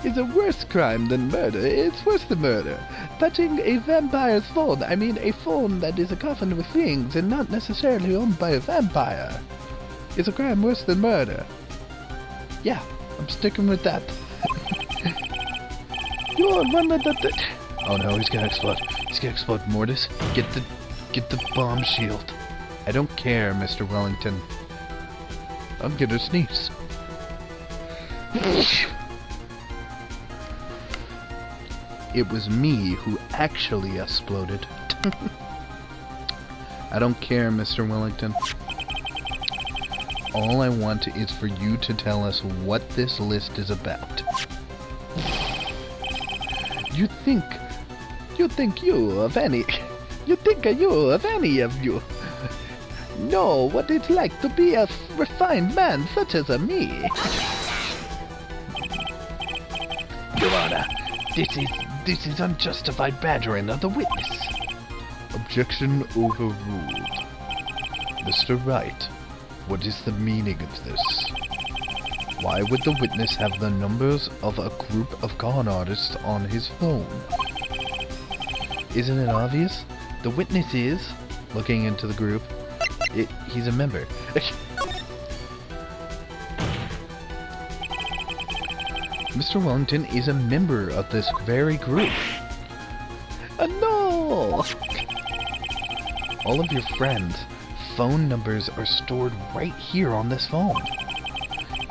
It's a worse crime than murder. It's worse than murder. Touching a vampire's phone, I mean a phone that is a coffin with wings and not necessarily owned by a vampire, is a crime worse than murder. Yeah, I'm sticking with that. You're one of the... Oh no, he's gonna explode. He's gonna explode. Mortis, get the bomb shield. I don't care, Mr. Wellington. I'm gonna sneeze. It was me who actually exploded. I don't care, Mr. Wellington. All I want is for you to tell us what this list is about. You think any of you know what it's like to be a refined man such as me? Your Honor, this is unjustified badgering of the witness. Objection overruled. Mr. Wright, what is the meaning of this? Why would the witness have the numbers of a group of con artists on his phone? Isn't it obvious? The witness is, looking into the group, he's a member. Mr. Wellington is a member of this very group. No! All of your friends' phone numbers are stored right here on this phone.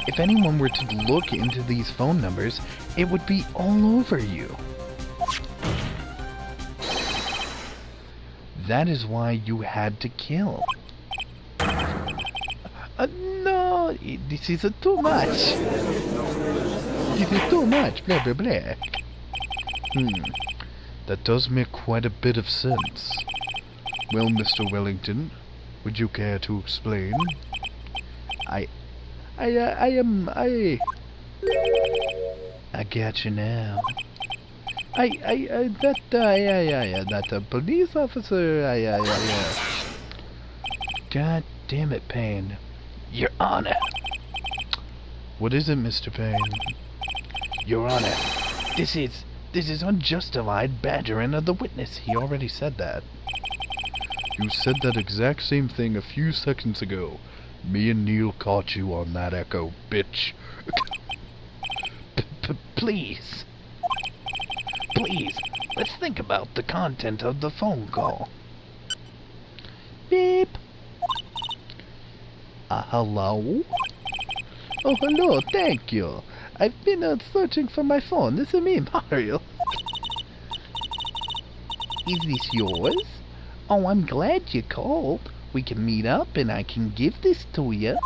If anyone were to look into these phone numbers, it would be all over you. That is why you had to kill. No, this is too much. This is too much, blah blah blah. That does make quite a bit of sense. Well, Mr. Wellington, would you care to explain? I get you now. That police officer, God damn it, Payne. Your Honor. What is it, Mr. Payne? Your Honor, this is unjustified badgering of the witness. He already said that. You said that exact same thing a few seconds ago. Me and Kneale caught you on that echo, bitch. Please. Please, let's think about the content of the phone call. beep. Hello? Oh, hello, thank you. I've been searching for my phone. This is me, Mario. Is this yours? Oh, I'm glad you called. We can meet up and I can give this to you.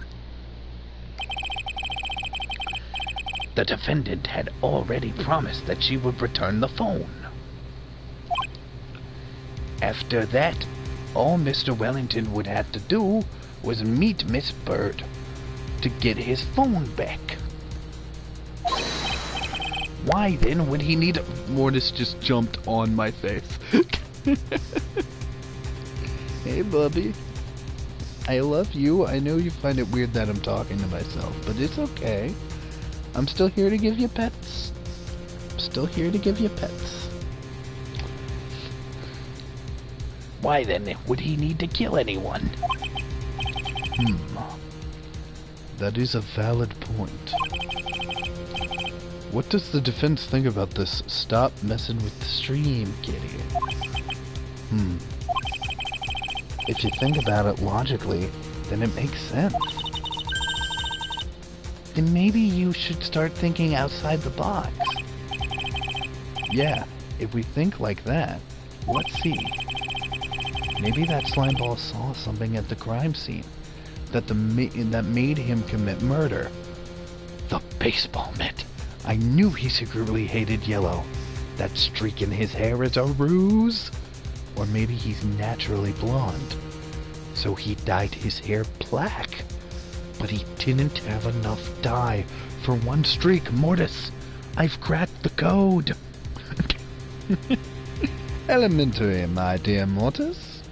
The defendant had already promised that she would return the phone. After that, all Mr. Wellington would have to do was meet Miss Bird to get his phone back. Why then would he need... Mortis just jumped on my face. Hey, Bubby. I love you. I know you find it weird that I'm talking to myself, but it's okay. I'm still here to give you pets. I'm still here to give you pets. Why then would he need to kill anyone? That is a valid point. What does the defense think about this? Stop messing with the stream, kitty. If you think about it logically, then it makes sense. Then maybe you should start thinking outside the box. Yeah, if we think like that, let's see. Maybe that slimeball saw something at the crime scene that made him commit murder. The baseball mitt. I knew he secretly hated yellow. That streak in his hair is a ruse. Or maybe he's naturally blonde, so he dyed his hair black. But he didn't have enough dye for one streak. Mortis, I've cracked the code. Elementary, my dear Mortis.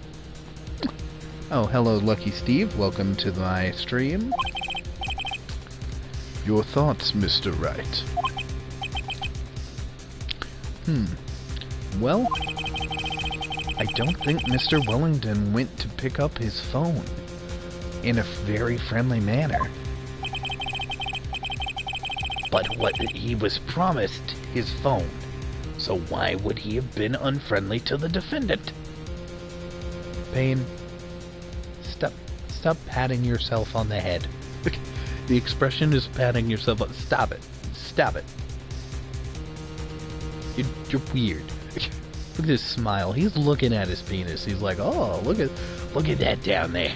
Oh, hello, Lucky Steve. Welcome to my stream. Your thoughts, Mr. Wright? Well, I don't think Mr. Wellington went to pick up his phone in a very friendly manner. But he was promised his phone, so why would he have been unfriendly to the defendant? Payne, stop patting yourself on the head. The expression is patting yourself on. Stop it. Stop it. You're weird. Look at his smile. He's looking at his penis. He's like, oh, look at that down there.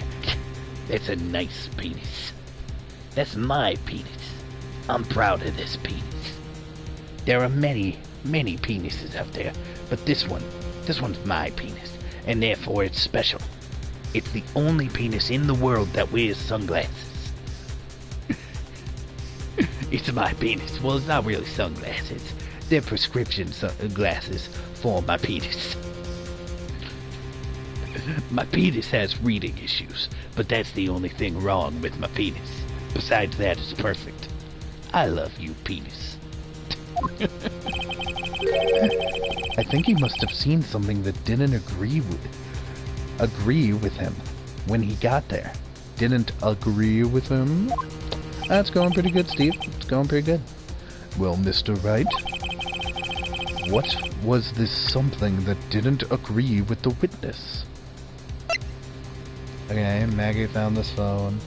That's a nice penis. That's my penis. I'm proud of this penis. There are many, many penises out there, but this one's my penis, and therefore it's special. It's the only penis in the world that wears sunglasses. It's my penis. Well, it's not really sunglasses. They're prescription glasses for my penis. My penis has reading issues, but that's the only thing wrong with my penis. Besides that, it's perfect. I love you, penis. I think he must have seen something that didn't agree with him when he got there. Didn't agree with him? That's going pretty good, Steve. It's going pretty good. Well, Mr. Wright, what was this something that didn't agree with the witness? Okay, Maggie found this phone.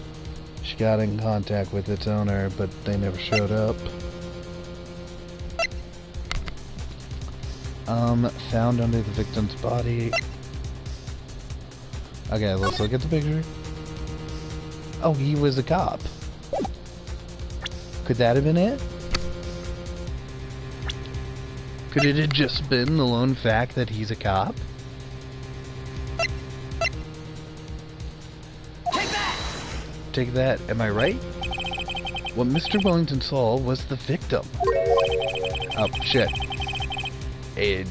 She got in contact with its owner, but they never showed up. Found under the victim's body. Okay, let's look at the picture. Oh, he was a cop. Could that have been it? Could it have just been the lone fact that he's a cop? Take that! Take that, am I right? What Mr. Wellington saw was the victim. Oh, shit. Hey,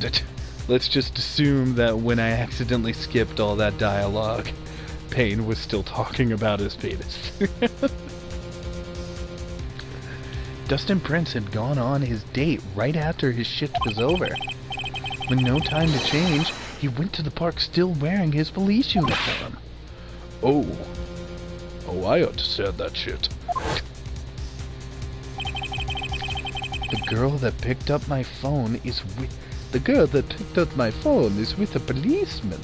let's just assume that when I accidentally skipped all that dialogue, Payne was still talking about his penis. Dustin Prince had gone on his date right after his shift was over. With no time to change, he went to the park still wearing his police uniform. Oh, I understand that shit. The girl that picked up my phone is with a policeman.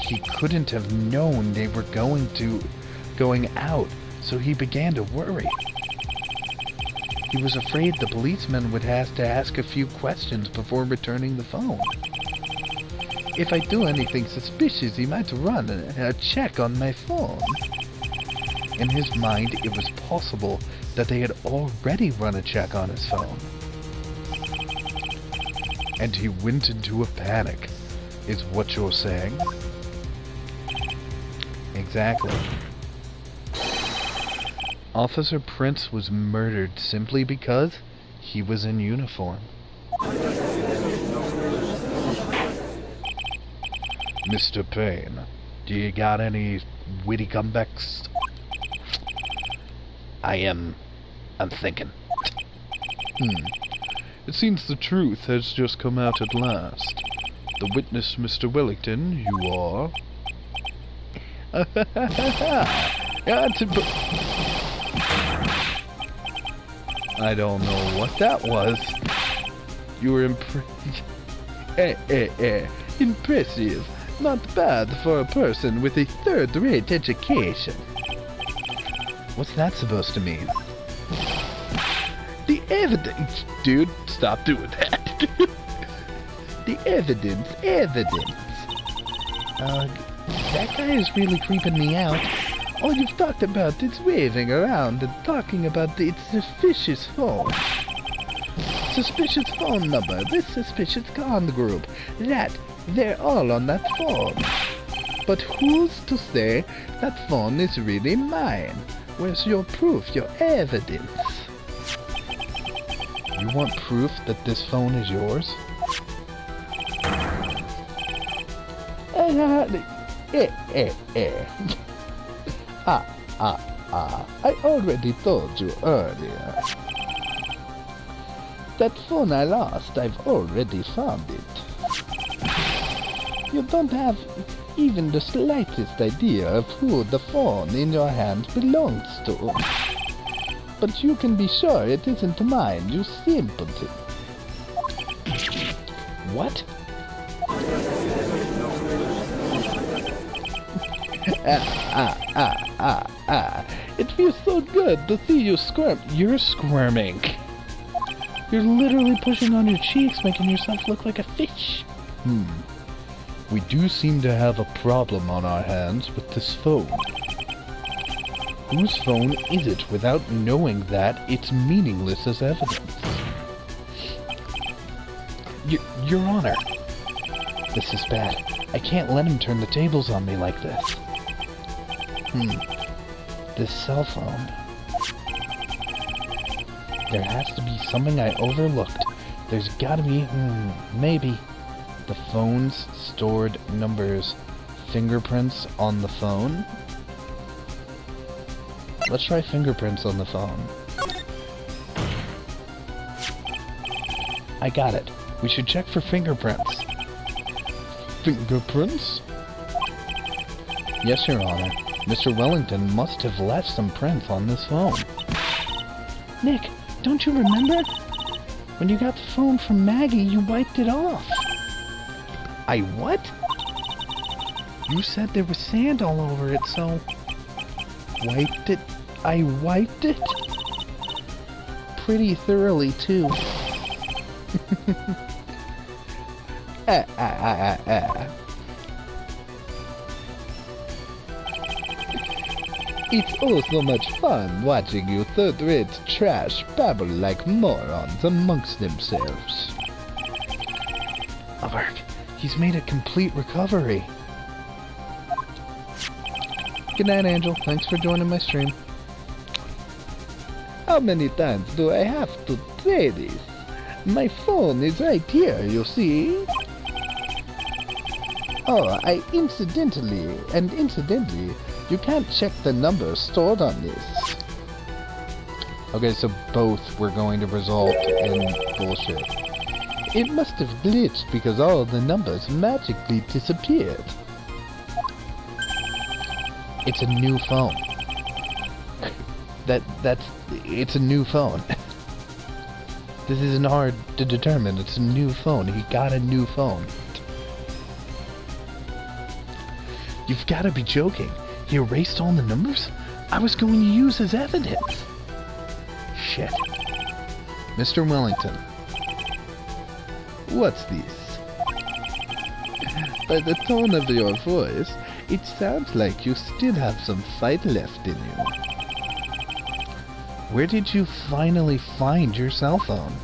He couldn't have known they were going out, so he began to worry. He was afraid the policeman would have to ask a few questions before returning the phone. If I do anything suspicious, he might run a check on my phone. In his mind, it was possible that they had already run a check on his phone. And he went into a panic, is what you're saying? Exactly. Officer Prince was murdered simply because he was in uniform. Mr. Payne, do you got any witty comebacks? I'm thinking. It seems the truth has just come out at last. The witness, Mr. Wellington, you are... I don't know what that was. You were impressive. Not bad for a person with a third-rate education. What's that supposed to mean? The evidence... Dude, stop doing that. The evidence. That guy is really creeping me out. All you've talked about is waving around and talking about its suspicious phone. Suspicious phone number, this suspicious con group, that, they're all on that phone. But who's to say that phone is really mine? Where's your proof, your evidence? You want proof that this phone is yours? I already told you earlier. That phone I lost, I've already found it. You don't have even the slightest idea of who the phone in your hand belongs to. But you can be sure it isn't mine, you simpleton. What? It feels so good to see you squirm. You're squirming. You're literally pushing on your cheeks, making yourself look like a fish. We do seem to have a problem on our hands with this phone. Whose phone is it without knowing that it's meaningless as evidence? Your Honor. This is bad. I can't let him turn the tables on me like this. This cell phone. There has to be something I overlooked. There's gotta be, maybe. The phone's stored numbers. Fingerprints on the phone? Let's try fingerprints on the phone. I got it. We should check for fingerprints. Fingerprints? Yes, Your Honor. Mr. Wellington must have left some prints on this phone. Nick, Don't you remember? When you got the phone from Maggie, you wiped it off. I what? You said there was sand all over it, so... Wiped it? I wiped it? Pretty thoroughly, too. It's oh so much fun watching you third-rate trash babble like morons amongst themselves. Alberg, he's made a complete recovery. Good night, Angel. Thanks for joining my stream. How many times do I have to say this? My phone is right here, you see? Oh, incidentally, you can't check the numbers stored on this. Okay, so both were going to result in bullshit. It must have glitched because all the numbers magically disappeared. It's a new phone. It's a new phone. This isn't hard to determine. It's a new phone. He got a new phone. You've got to be joking. He erased all the numbers? I was going to use as evidence. Shit. Mr. Wellington. What's this? By the tone of your voice, it sounds like you still have some fight left in you. Where did you finally find your cell phone?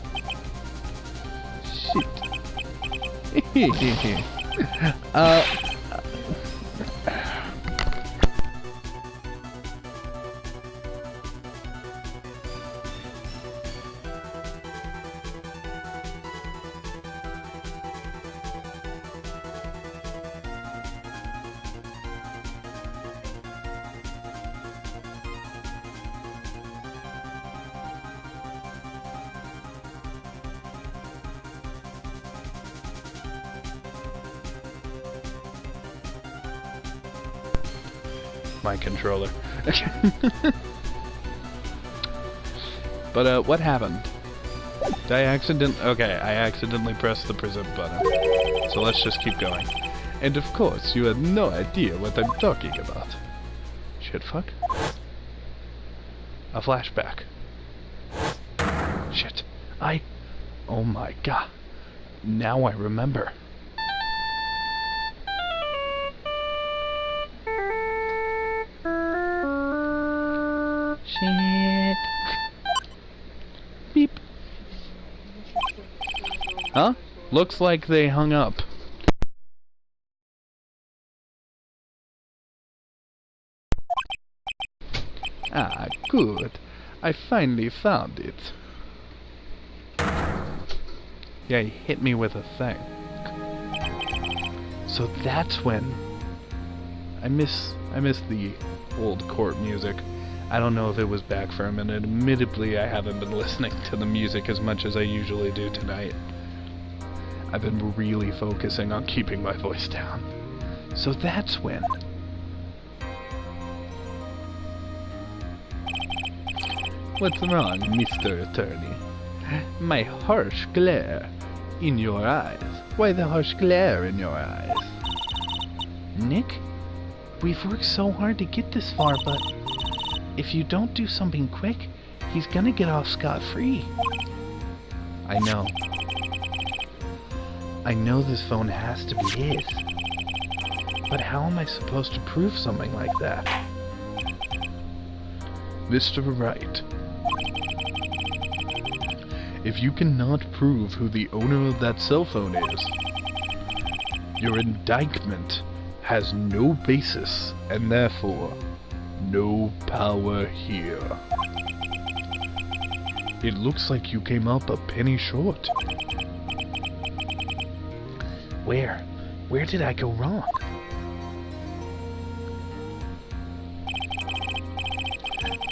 Shit. My controller. But what happened? Did I accidentally pressed the present button. So let's just keep going. And of course, you had no idea what I'm talking about. Shit, fuck. A flashback. Shit. Oh my god. Now I remember. Shit. Beep. Huh? Looks like they hung up. Ah, good. I finally found it. Yeah, he hit me with a thing. So that's when... I miss the old court music. I don't know if it was back for a minute. Admittedly, I haven't been listening to the music as much as I usually do tonight. I've been really focusing on keeping my voice down. So that's when... What's wrong, Mr. Attorney? My harsh glare in your eyes. Why the harsh glare in your eyes? Nick, we've worked so hard to get this far, but if you don't do something quick, he's gonna get off scot-free. I know. I know this phone has to be his. But how am I supposed to prove something like that? Mr. Wright, if you cannot prove who the owner of that cell phone is, your indictment has no basis and therefore no power here. It looks like you came up a penny short. Where? Where did I go wrong?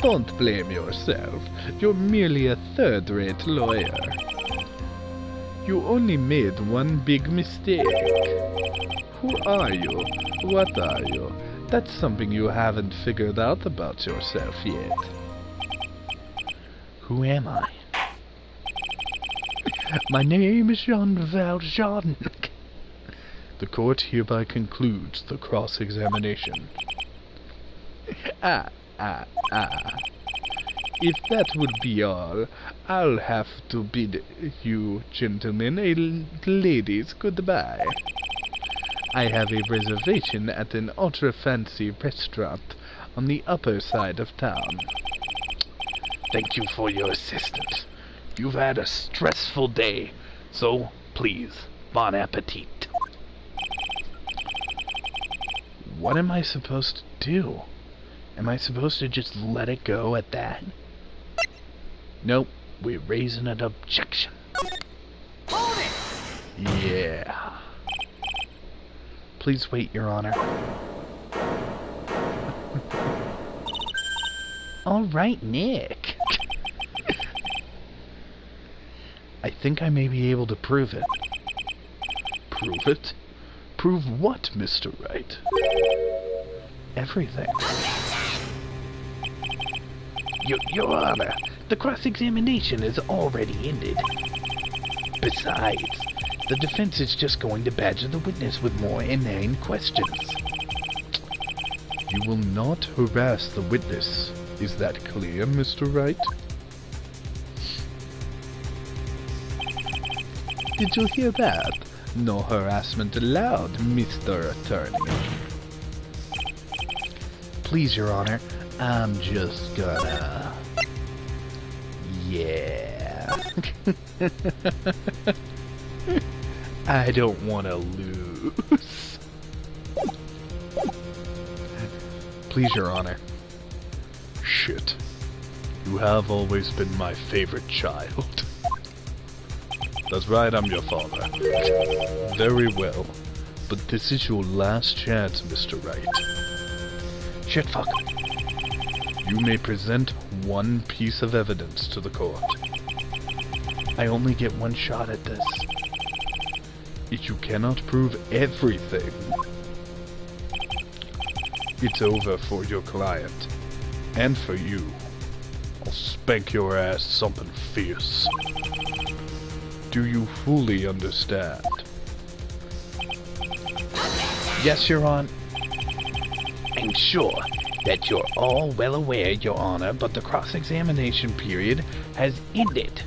Don't blame yourself. You're merely a third-rate lawyer. You only made one big mistake. Who are you? What are you? That's something you haven't figured out about yourself yet. Who am I? My name is Jon Bailey. The court hereby concludes the cross-examination. If that would be all, I'll have to bid you gentlemen and ladies goodbye. I have a reservation at an ultra-fancy restaurant on the upper side of town. Thank you for your assistance. You've had a stressful day, so please, bon appetit. What am I supposed to do? Am I supposed to just let it go at that? Nope, we're raising an objection. Hold it! Yeah. Please wait, Your Honor. All right, Nick. I think I may be able to prove it. Prove it? Prove what, Mr. Wright? Everything. Your Honor, the cross-examination is already ended. Besides, the defense is just going to badger the witness with more inane questions. You will not harass the witness. Is that clear, Mr. Wright? Did you hear that? No harassment allowed, Mr. Attorney. Please, Your Honor, I'm just gonna... Yeah. I don't want to lose. Please, Your Honor. Shit. You have always been my favorite child. That's right, I'm your father. Very well. But this is your last chance, Mr. Wright. Shit, fuck. You may present one piece of evidence to the court. I only get one shot at this. If you cannot prove everything, it's over for your client. And for you. I'll spank your ass something fierce. Do you fully understand? Yes, Your Honor. I'm sure that you're all well aware, Your Honor, but the cross-examination period has ended.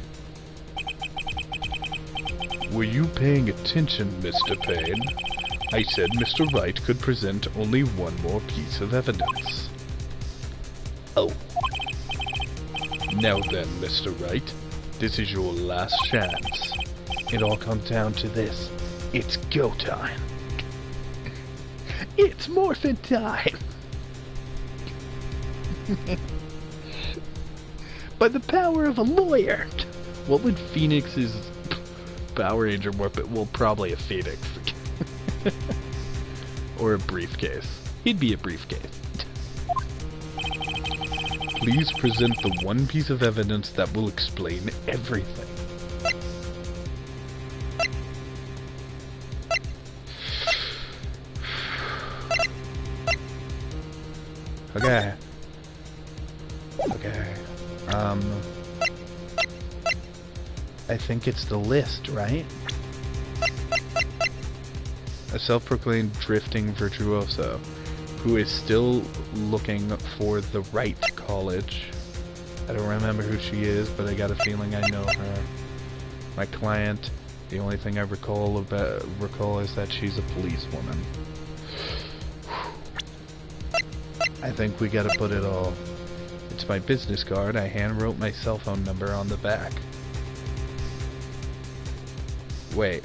Were you paying attention, Mr. Payne? I said Mr. Wright could present only one more piece of evidence. Oh. Now then, Mr. Wright, this is your last chance. It all comes down to this. It's go time. It's morphin' time. By the power of a lawyer. What would Phoenix's Power Ranger weapon? Well, probably a Phoenix. Or a briefcase. He'd be a briefcase. Please present the one piece of evidence that will explain everything. Okay. Okay. I think it's the list, right? A self-proclaimed drifting virtuoso who is still looking for the right college. I don't remember who she is, but I got a feeling I know her. My client, the only thing I recall is that she's a policewoman. I think we gotta put it all. It's my business card. I hand-wrote my cell phone number on the back. Wait.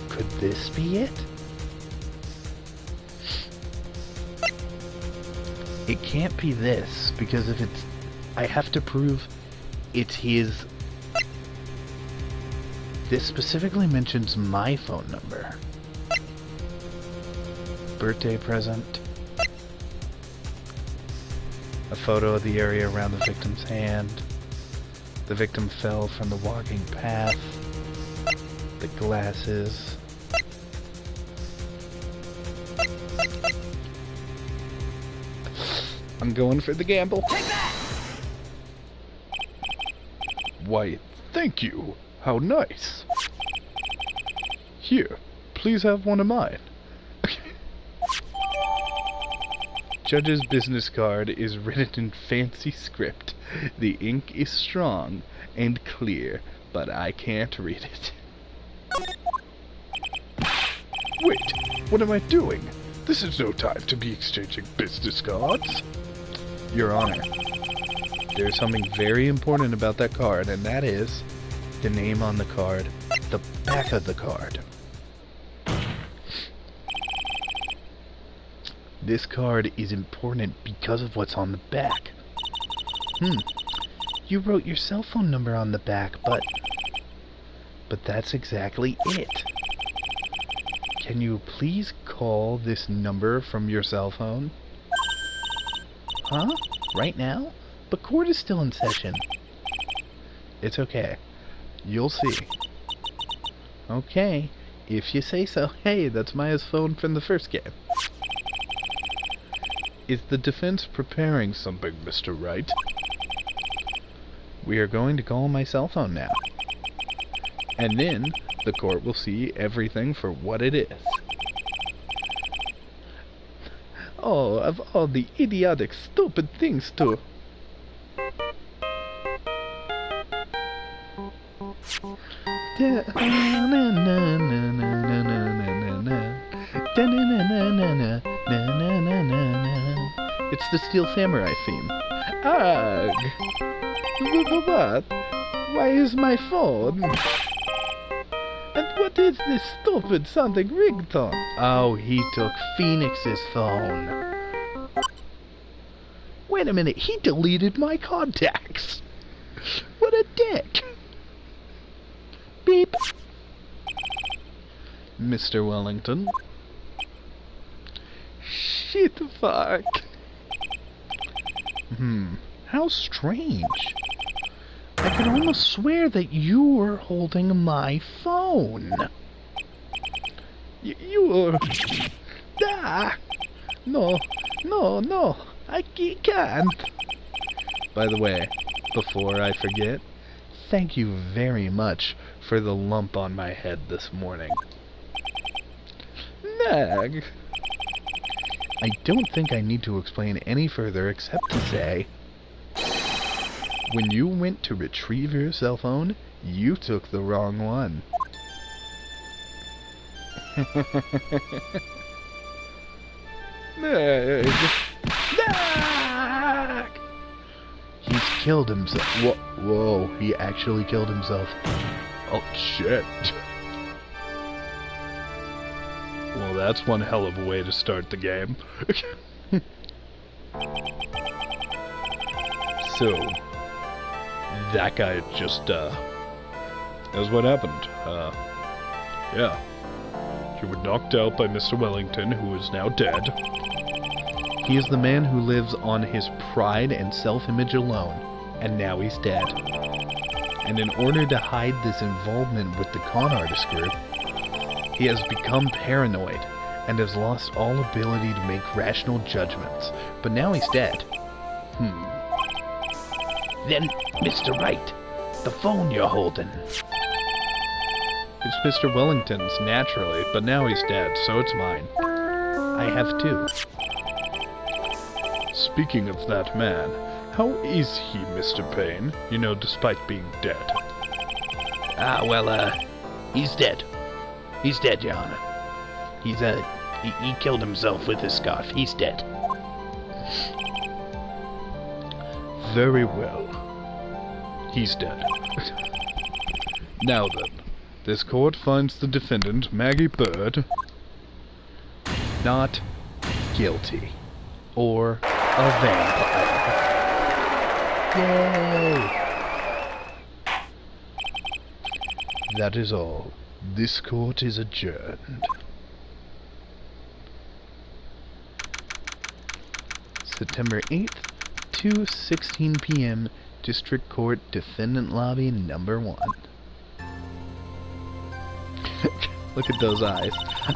Could this be it? It can't be this, because if it's... I have to prove it's his... This specifically mentions my phone number. Birthday present. A photo of the area around the victim's hand. The victim fell from the walking path. The glasses. I'm going for the gamble. Take that! White Thank you. How nice. Here, please have one of mine. Judge's business card is written in fancy script. The ink is strong and clear, but I can't read it. Wait, what am I doing? This is no time to be exchanging business cards. Your Honor, there's something very important about that card, and that is the name on the card, the back of the card. This card is important because of what's on the back. You wrote your cell phone number on the back, but that's exactly it. Can you please call this number from your cell phone? Huh? Right now? But court is still in session. It's okay. You'll see. Okay, if you say so. Hey, that's Maya's phone from the first game. Is the defense preparing something, Mr. Wright? We are going to call my cell phone now. And then the court will see everything for what it is. Oh, of all the idiotic, stupid things to... It's the Steel Samurai theme. Ugh! What? Why is my phone? And what is this stupid sounding ringtone? Oh, he took Phoenix's phone. Wait a minute, he deleted my contacts. What a dick. Beep. Mr. Wellington. Shit, fuck. How strange. I could almost swear that you were holding my phone. You were... Ah! No, I can't. By the way, before I forget, thank you very much for the lump on my head this morning. Nag. I don't think I need to explain any further except to say, when you went to retrieve your cell phone, you took the wrong one. Nag. Nag. He's killed himself. Whoa, he actually killed himself. Oh, shit. Well, that's one hell of a way to start the game. So, that guy just, that's what happened. Yeah. You were knocked out by Mr. Wellington, who is now dead. He is the man who lives on his pride and self-image alone, and now he's dead. And in order to hide this involvement with the con artist group, he has become paranoid, and has lost all ability to make rational judgments. But now he's dead. Then, Mr. Wright, the phone you're holding. It's Mr. Wellington's, naturally, but now he's dead, so it's mine. I have two. Speaking of that man, how is he, Mr. Payne? You know, despite being dead. Ah, well, he's dead. He's dead, Your Honor. He's, he killed himself with his scarf. He's dead. Very well. He's dead. Now then, this court finds the defendant, Maggie Bird, not guilty. Or a vampire. Yay! That is all. This court is adjourned. September 8th, 2:16 p.m. District Court, Defendant Lobby number 1. Look at those eyes.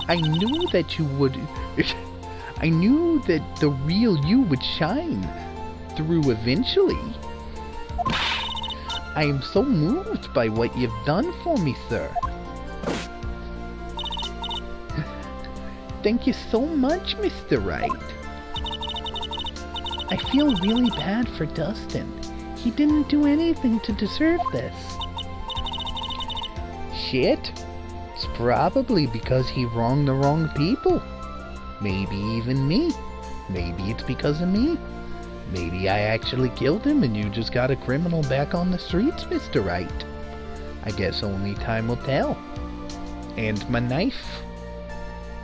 I knew that you would... I knew that the real you would shine through eventually. I am so moved by what you've done for me, sir. Thank you so much, Mr. Wright. I feel really bad for Dustin. He didn't do anything to deserve this. Shit. It's probably because he wronged the wrong people. Maybe even me. Maybe it's because of me. Maybe I actually killed him and you just got a criminal back on the streets, Mr. Wright. I guess only time will tell. And my knife.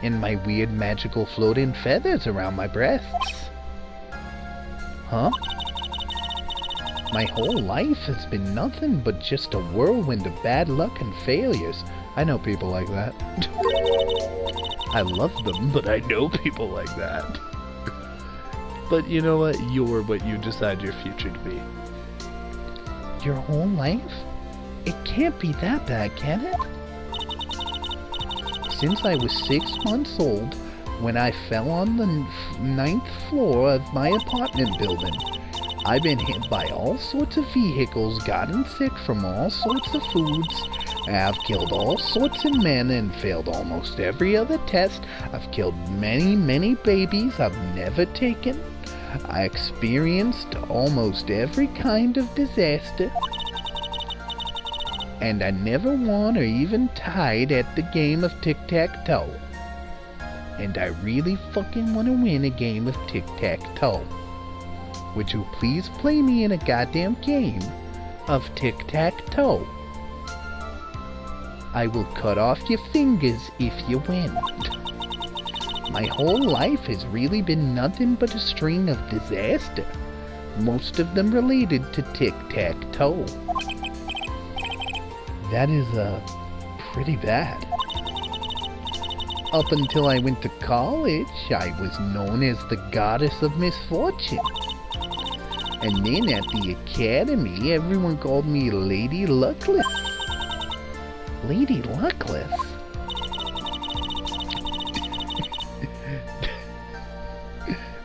And my weird magical floating feathers around my breasts. Huh? My whole life has been nothing but just a whirlwind of bad luck and failures. I know people like that. I love them, but I know people like that. But you know what? You're what you decide your future to be. Your whole life? It can't be that bad, can it? Since I was 6 months old, when I fell on the 9th floor of my apartment building, I've been hit by all sorts of vehicles, gotten sick from all sorts of foods, I've killed all sorts of men and failed almost every other test. I've killed many, many babies I've never taken. I experienced almost every kind of disaster. And I never won or even tied at the game of tic-tac-toe. And I really fucking want to win a game of tic-tac-toe. Would you please play me in a goddamn game of tic-tac-toe? I will cut off your fingers if you win. My whole life has really been nothing but a string of disaster, most of them related to tic-tac-toe. That is, pretty bad. Up until I went to college, I was known as the Goddess of Misfortune. And then at the academy, everyone called me Lady Luckless. Lady Luckless?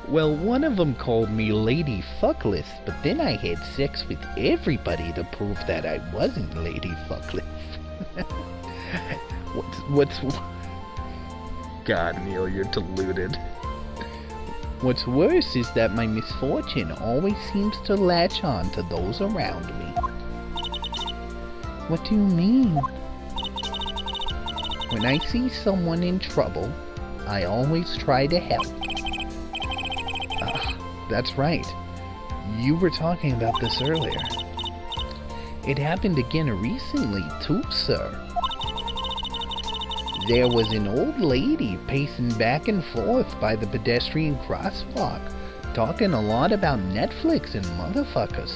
Well, one of them called me Lady Fuckless, but then I had sex with everybody to prove that I wasn't Lady Fuckless. What's... God, Neil, you're deluded. What's worse is that my misfortune always seems to latch on to those around me. What do you mean? When I see someone in trouble, I always try to help. That's right. You were talking about this earlier. It happened again recently, too, sir. There was an old lady pacing back and forth by the pedestrian crosswalk, talking a lot about Netflix and motherfuckers.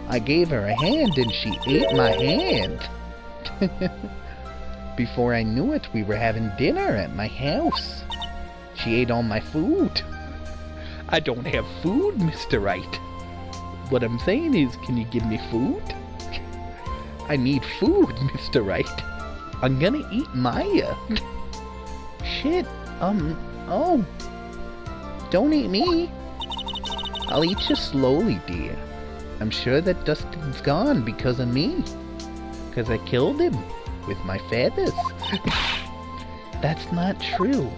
I gave her a hand and she ate my hand. Before I knew it, we were having dinner at my house. She ate all my food. I don't have food, Mr. Wright. What I'm saying is, can you give me food? I need food, Mr. Wright. I'm gonna eat Maya. Shit, oh. Don't eat me. I'll eat you slowly, dear. I'm sure that Dustin's gone because of me. Because I killed him with my feathers. That's not true.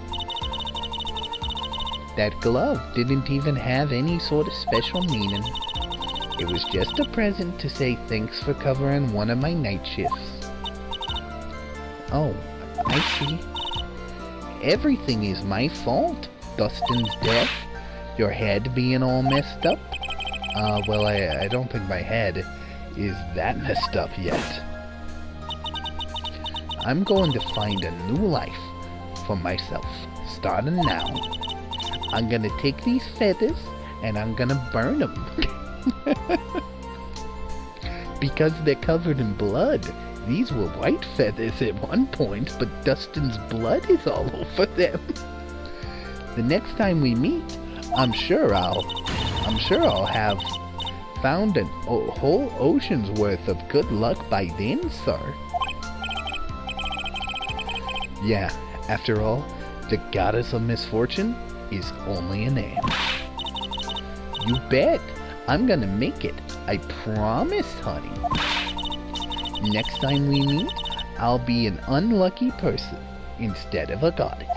That glove didn't even have any sort of special meaning. It was just a present to say thanks for covering one of my night shifts. Oh, I see. Everything is my fault. Dustin's death, your head being all messed up. Well, I don't think my head is that messed up yet. I'm going to find a new life for myself, starting now. I'm gonna take these feathers and I'm gonna burn them. Because they're covered in blood. These were white feathers at one point, but Dustin's blood is all over them. The next time we meet, I'm sure I'll have found a whole ocean's worth of good luck by then, sir. Yeah, after all, the Goddess of Misfortune is only a name. You bet. I'm gonna make it I promise, honey. Next time we meet, I'll be an unlucky person instead of a goddess.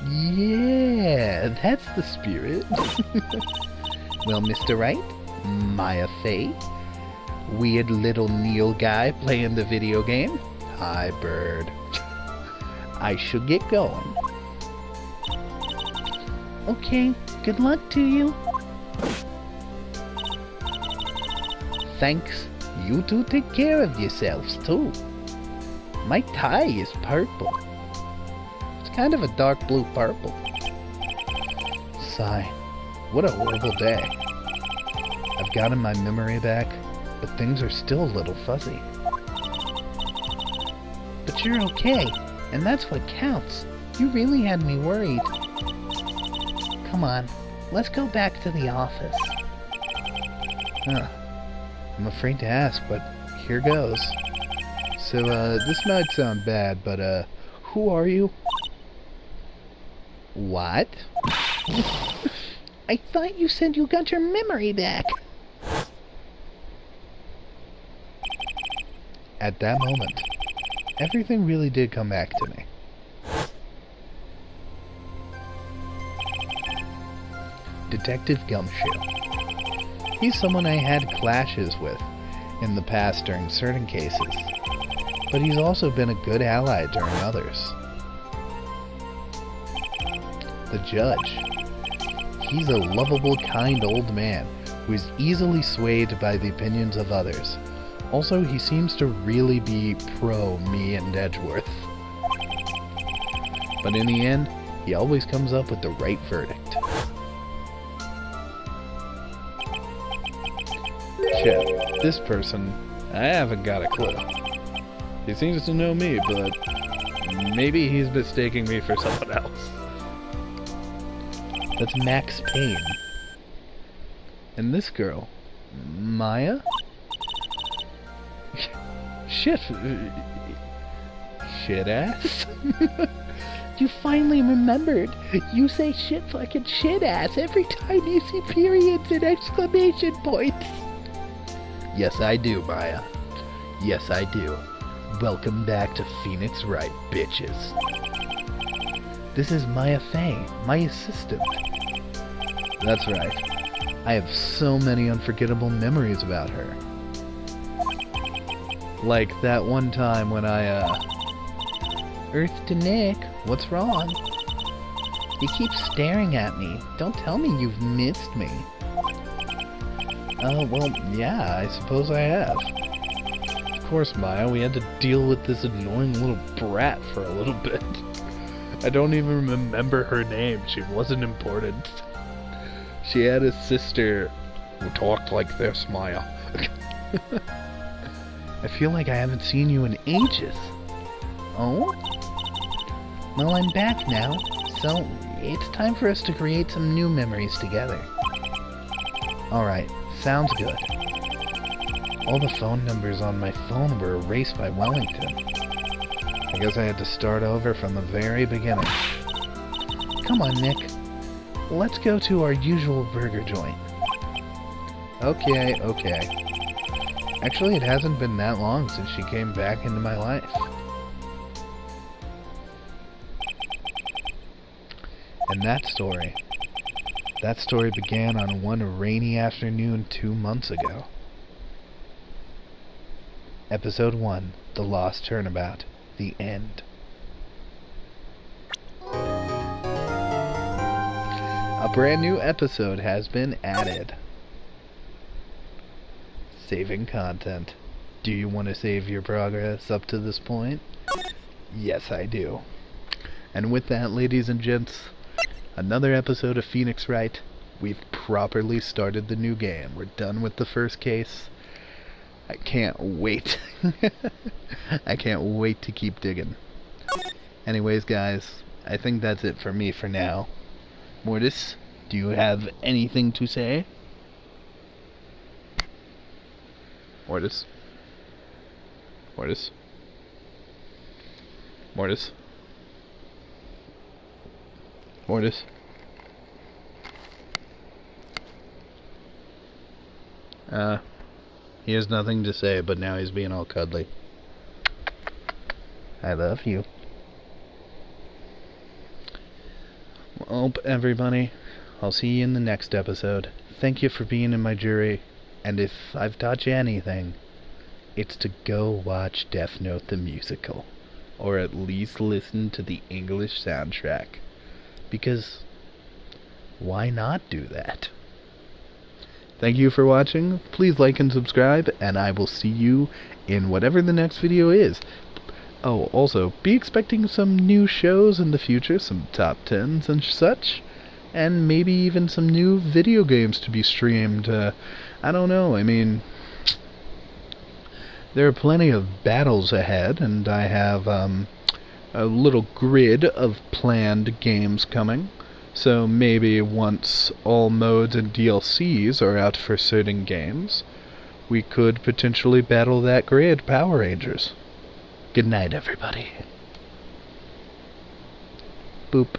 Yeah, that's the spirit. Well, Mr. Wright, Maya Faye, weird little Kneale guy playing the video game. Hi, bird. I should get going. Okay, good luck to you. Thanks. You two take care of yourselves, too. My tie is purple. It's kind of a dark blue purple. Sigh. What a horrible day. I've gotten my memory back, but things are still a little fuzzy. But you're okay, and that's what counts. You really had me worried. Come on, let's go back to the office. Huh. I'm afraid to ask, but here goes. So, this might sound bad, but, who are you? What? I thought you said you got your memory back. At that moment, everything really did come back to me. Detective Gumshoe. He's someone I had clashes with in the past during certain cases, but he's also been a good ally during others. The judge. He's a lovable, kind old man who is easily swayed by the opinions of others. Also, he seems to really be pro me and Edgeworth. But in the end, he always comes up with the right verdict. Shit, this person, I haven't got a clue. He seems to know me, but maybe he's mistaking me for someone else. That's Max Payne. And this girl, Maya? Shit. Shit ass? You finally remembered. You say shit fucking shit ass every time you see periods and exclamation points. Yes, I do, Maya. Yes, I do. Welcome back to Phoenix Wright, bitches. This is Maya Faye, my assistant. That's right. I have so many unforgettable memories about her. Like that one time when I, Earth to Nick, what's wrong? You keep staring at me. Don't tell me you've missed me. Oh, well, yeah, I suppose I have. Of course, Maya, we had to deal with this annoying little brat for a little bit. I don't even remember her name. She wasn't important. She had a sister who talked like this, Maya. I feel like I haven't seen you in ages. Oh? Well, I'm back now, so it's time for us to create some new memories together. Alright, sounds good. All the phone numbers on my phone were erased by Wellington. I guess I had to start over from the very beginning. Come on, Nick. Let's go to our usual burger joint. Okay. Actually, it hasn't been that long since she came back into my life. And that story began on one rainy afternoon 2 months ago. Episode 1, The Lost Turnabout, the end. A brand new episode has been added. Saving content. Do you want to save your progress up to this point? Yes, I do. And with that, ladies and gents, another episode of Phoenix Wright. We've properly started the new game. We're done with the first case. I can't wait. I can't wait to keep digging. Anyways, guys, I think that's it for me for now. Mortis, do you have anything to say? Mortis? He has nothing to say, but now he's being all cuddly. I love you. Well, everybody, I'll see you in the next episode. Thank you for being in my jury, and if I've taught you anything, it's to go watch Death Note the musical, or at least listen to the English soundtrack, because why not do that? Thank you for watching. Please like and subscribe, and I will see you in whatever the next video is. Oh, also, be expecting some new shows in the future, some top 10s and such, and maybe even some new video games to be streamed. I don't know, I mean, there are plenty of battles ahead, and I have a little grid of planned games coming. So maybe once all modes and DLCs are out for certain games, we could potentially battle that grid, Power Rangers. Good night, everybody. Boop.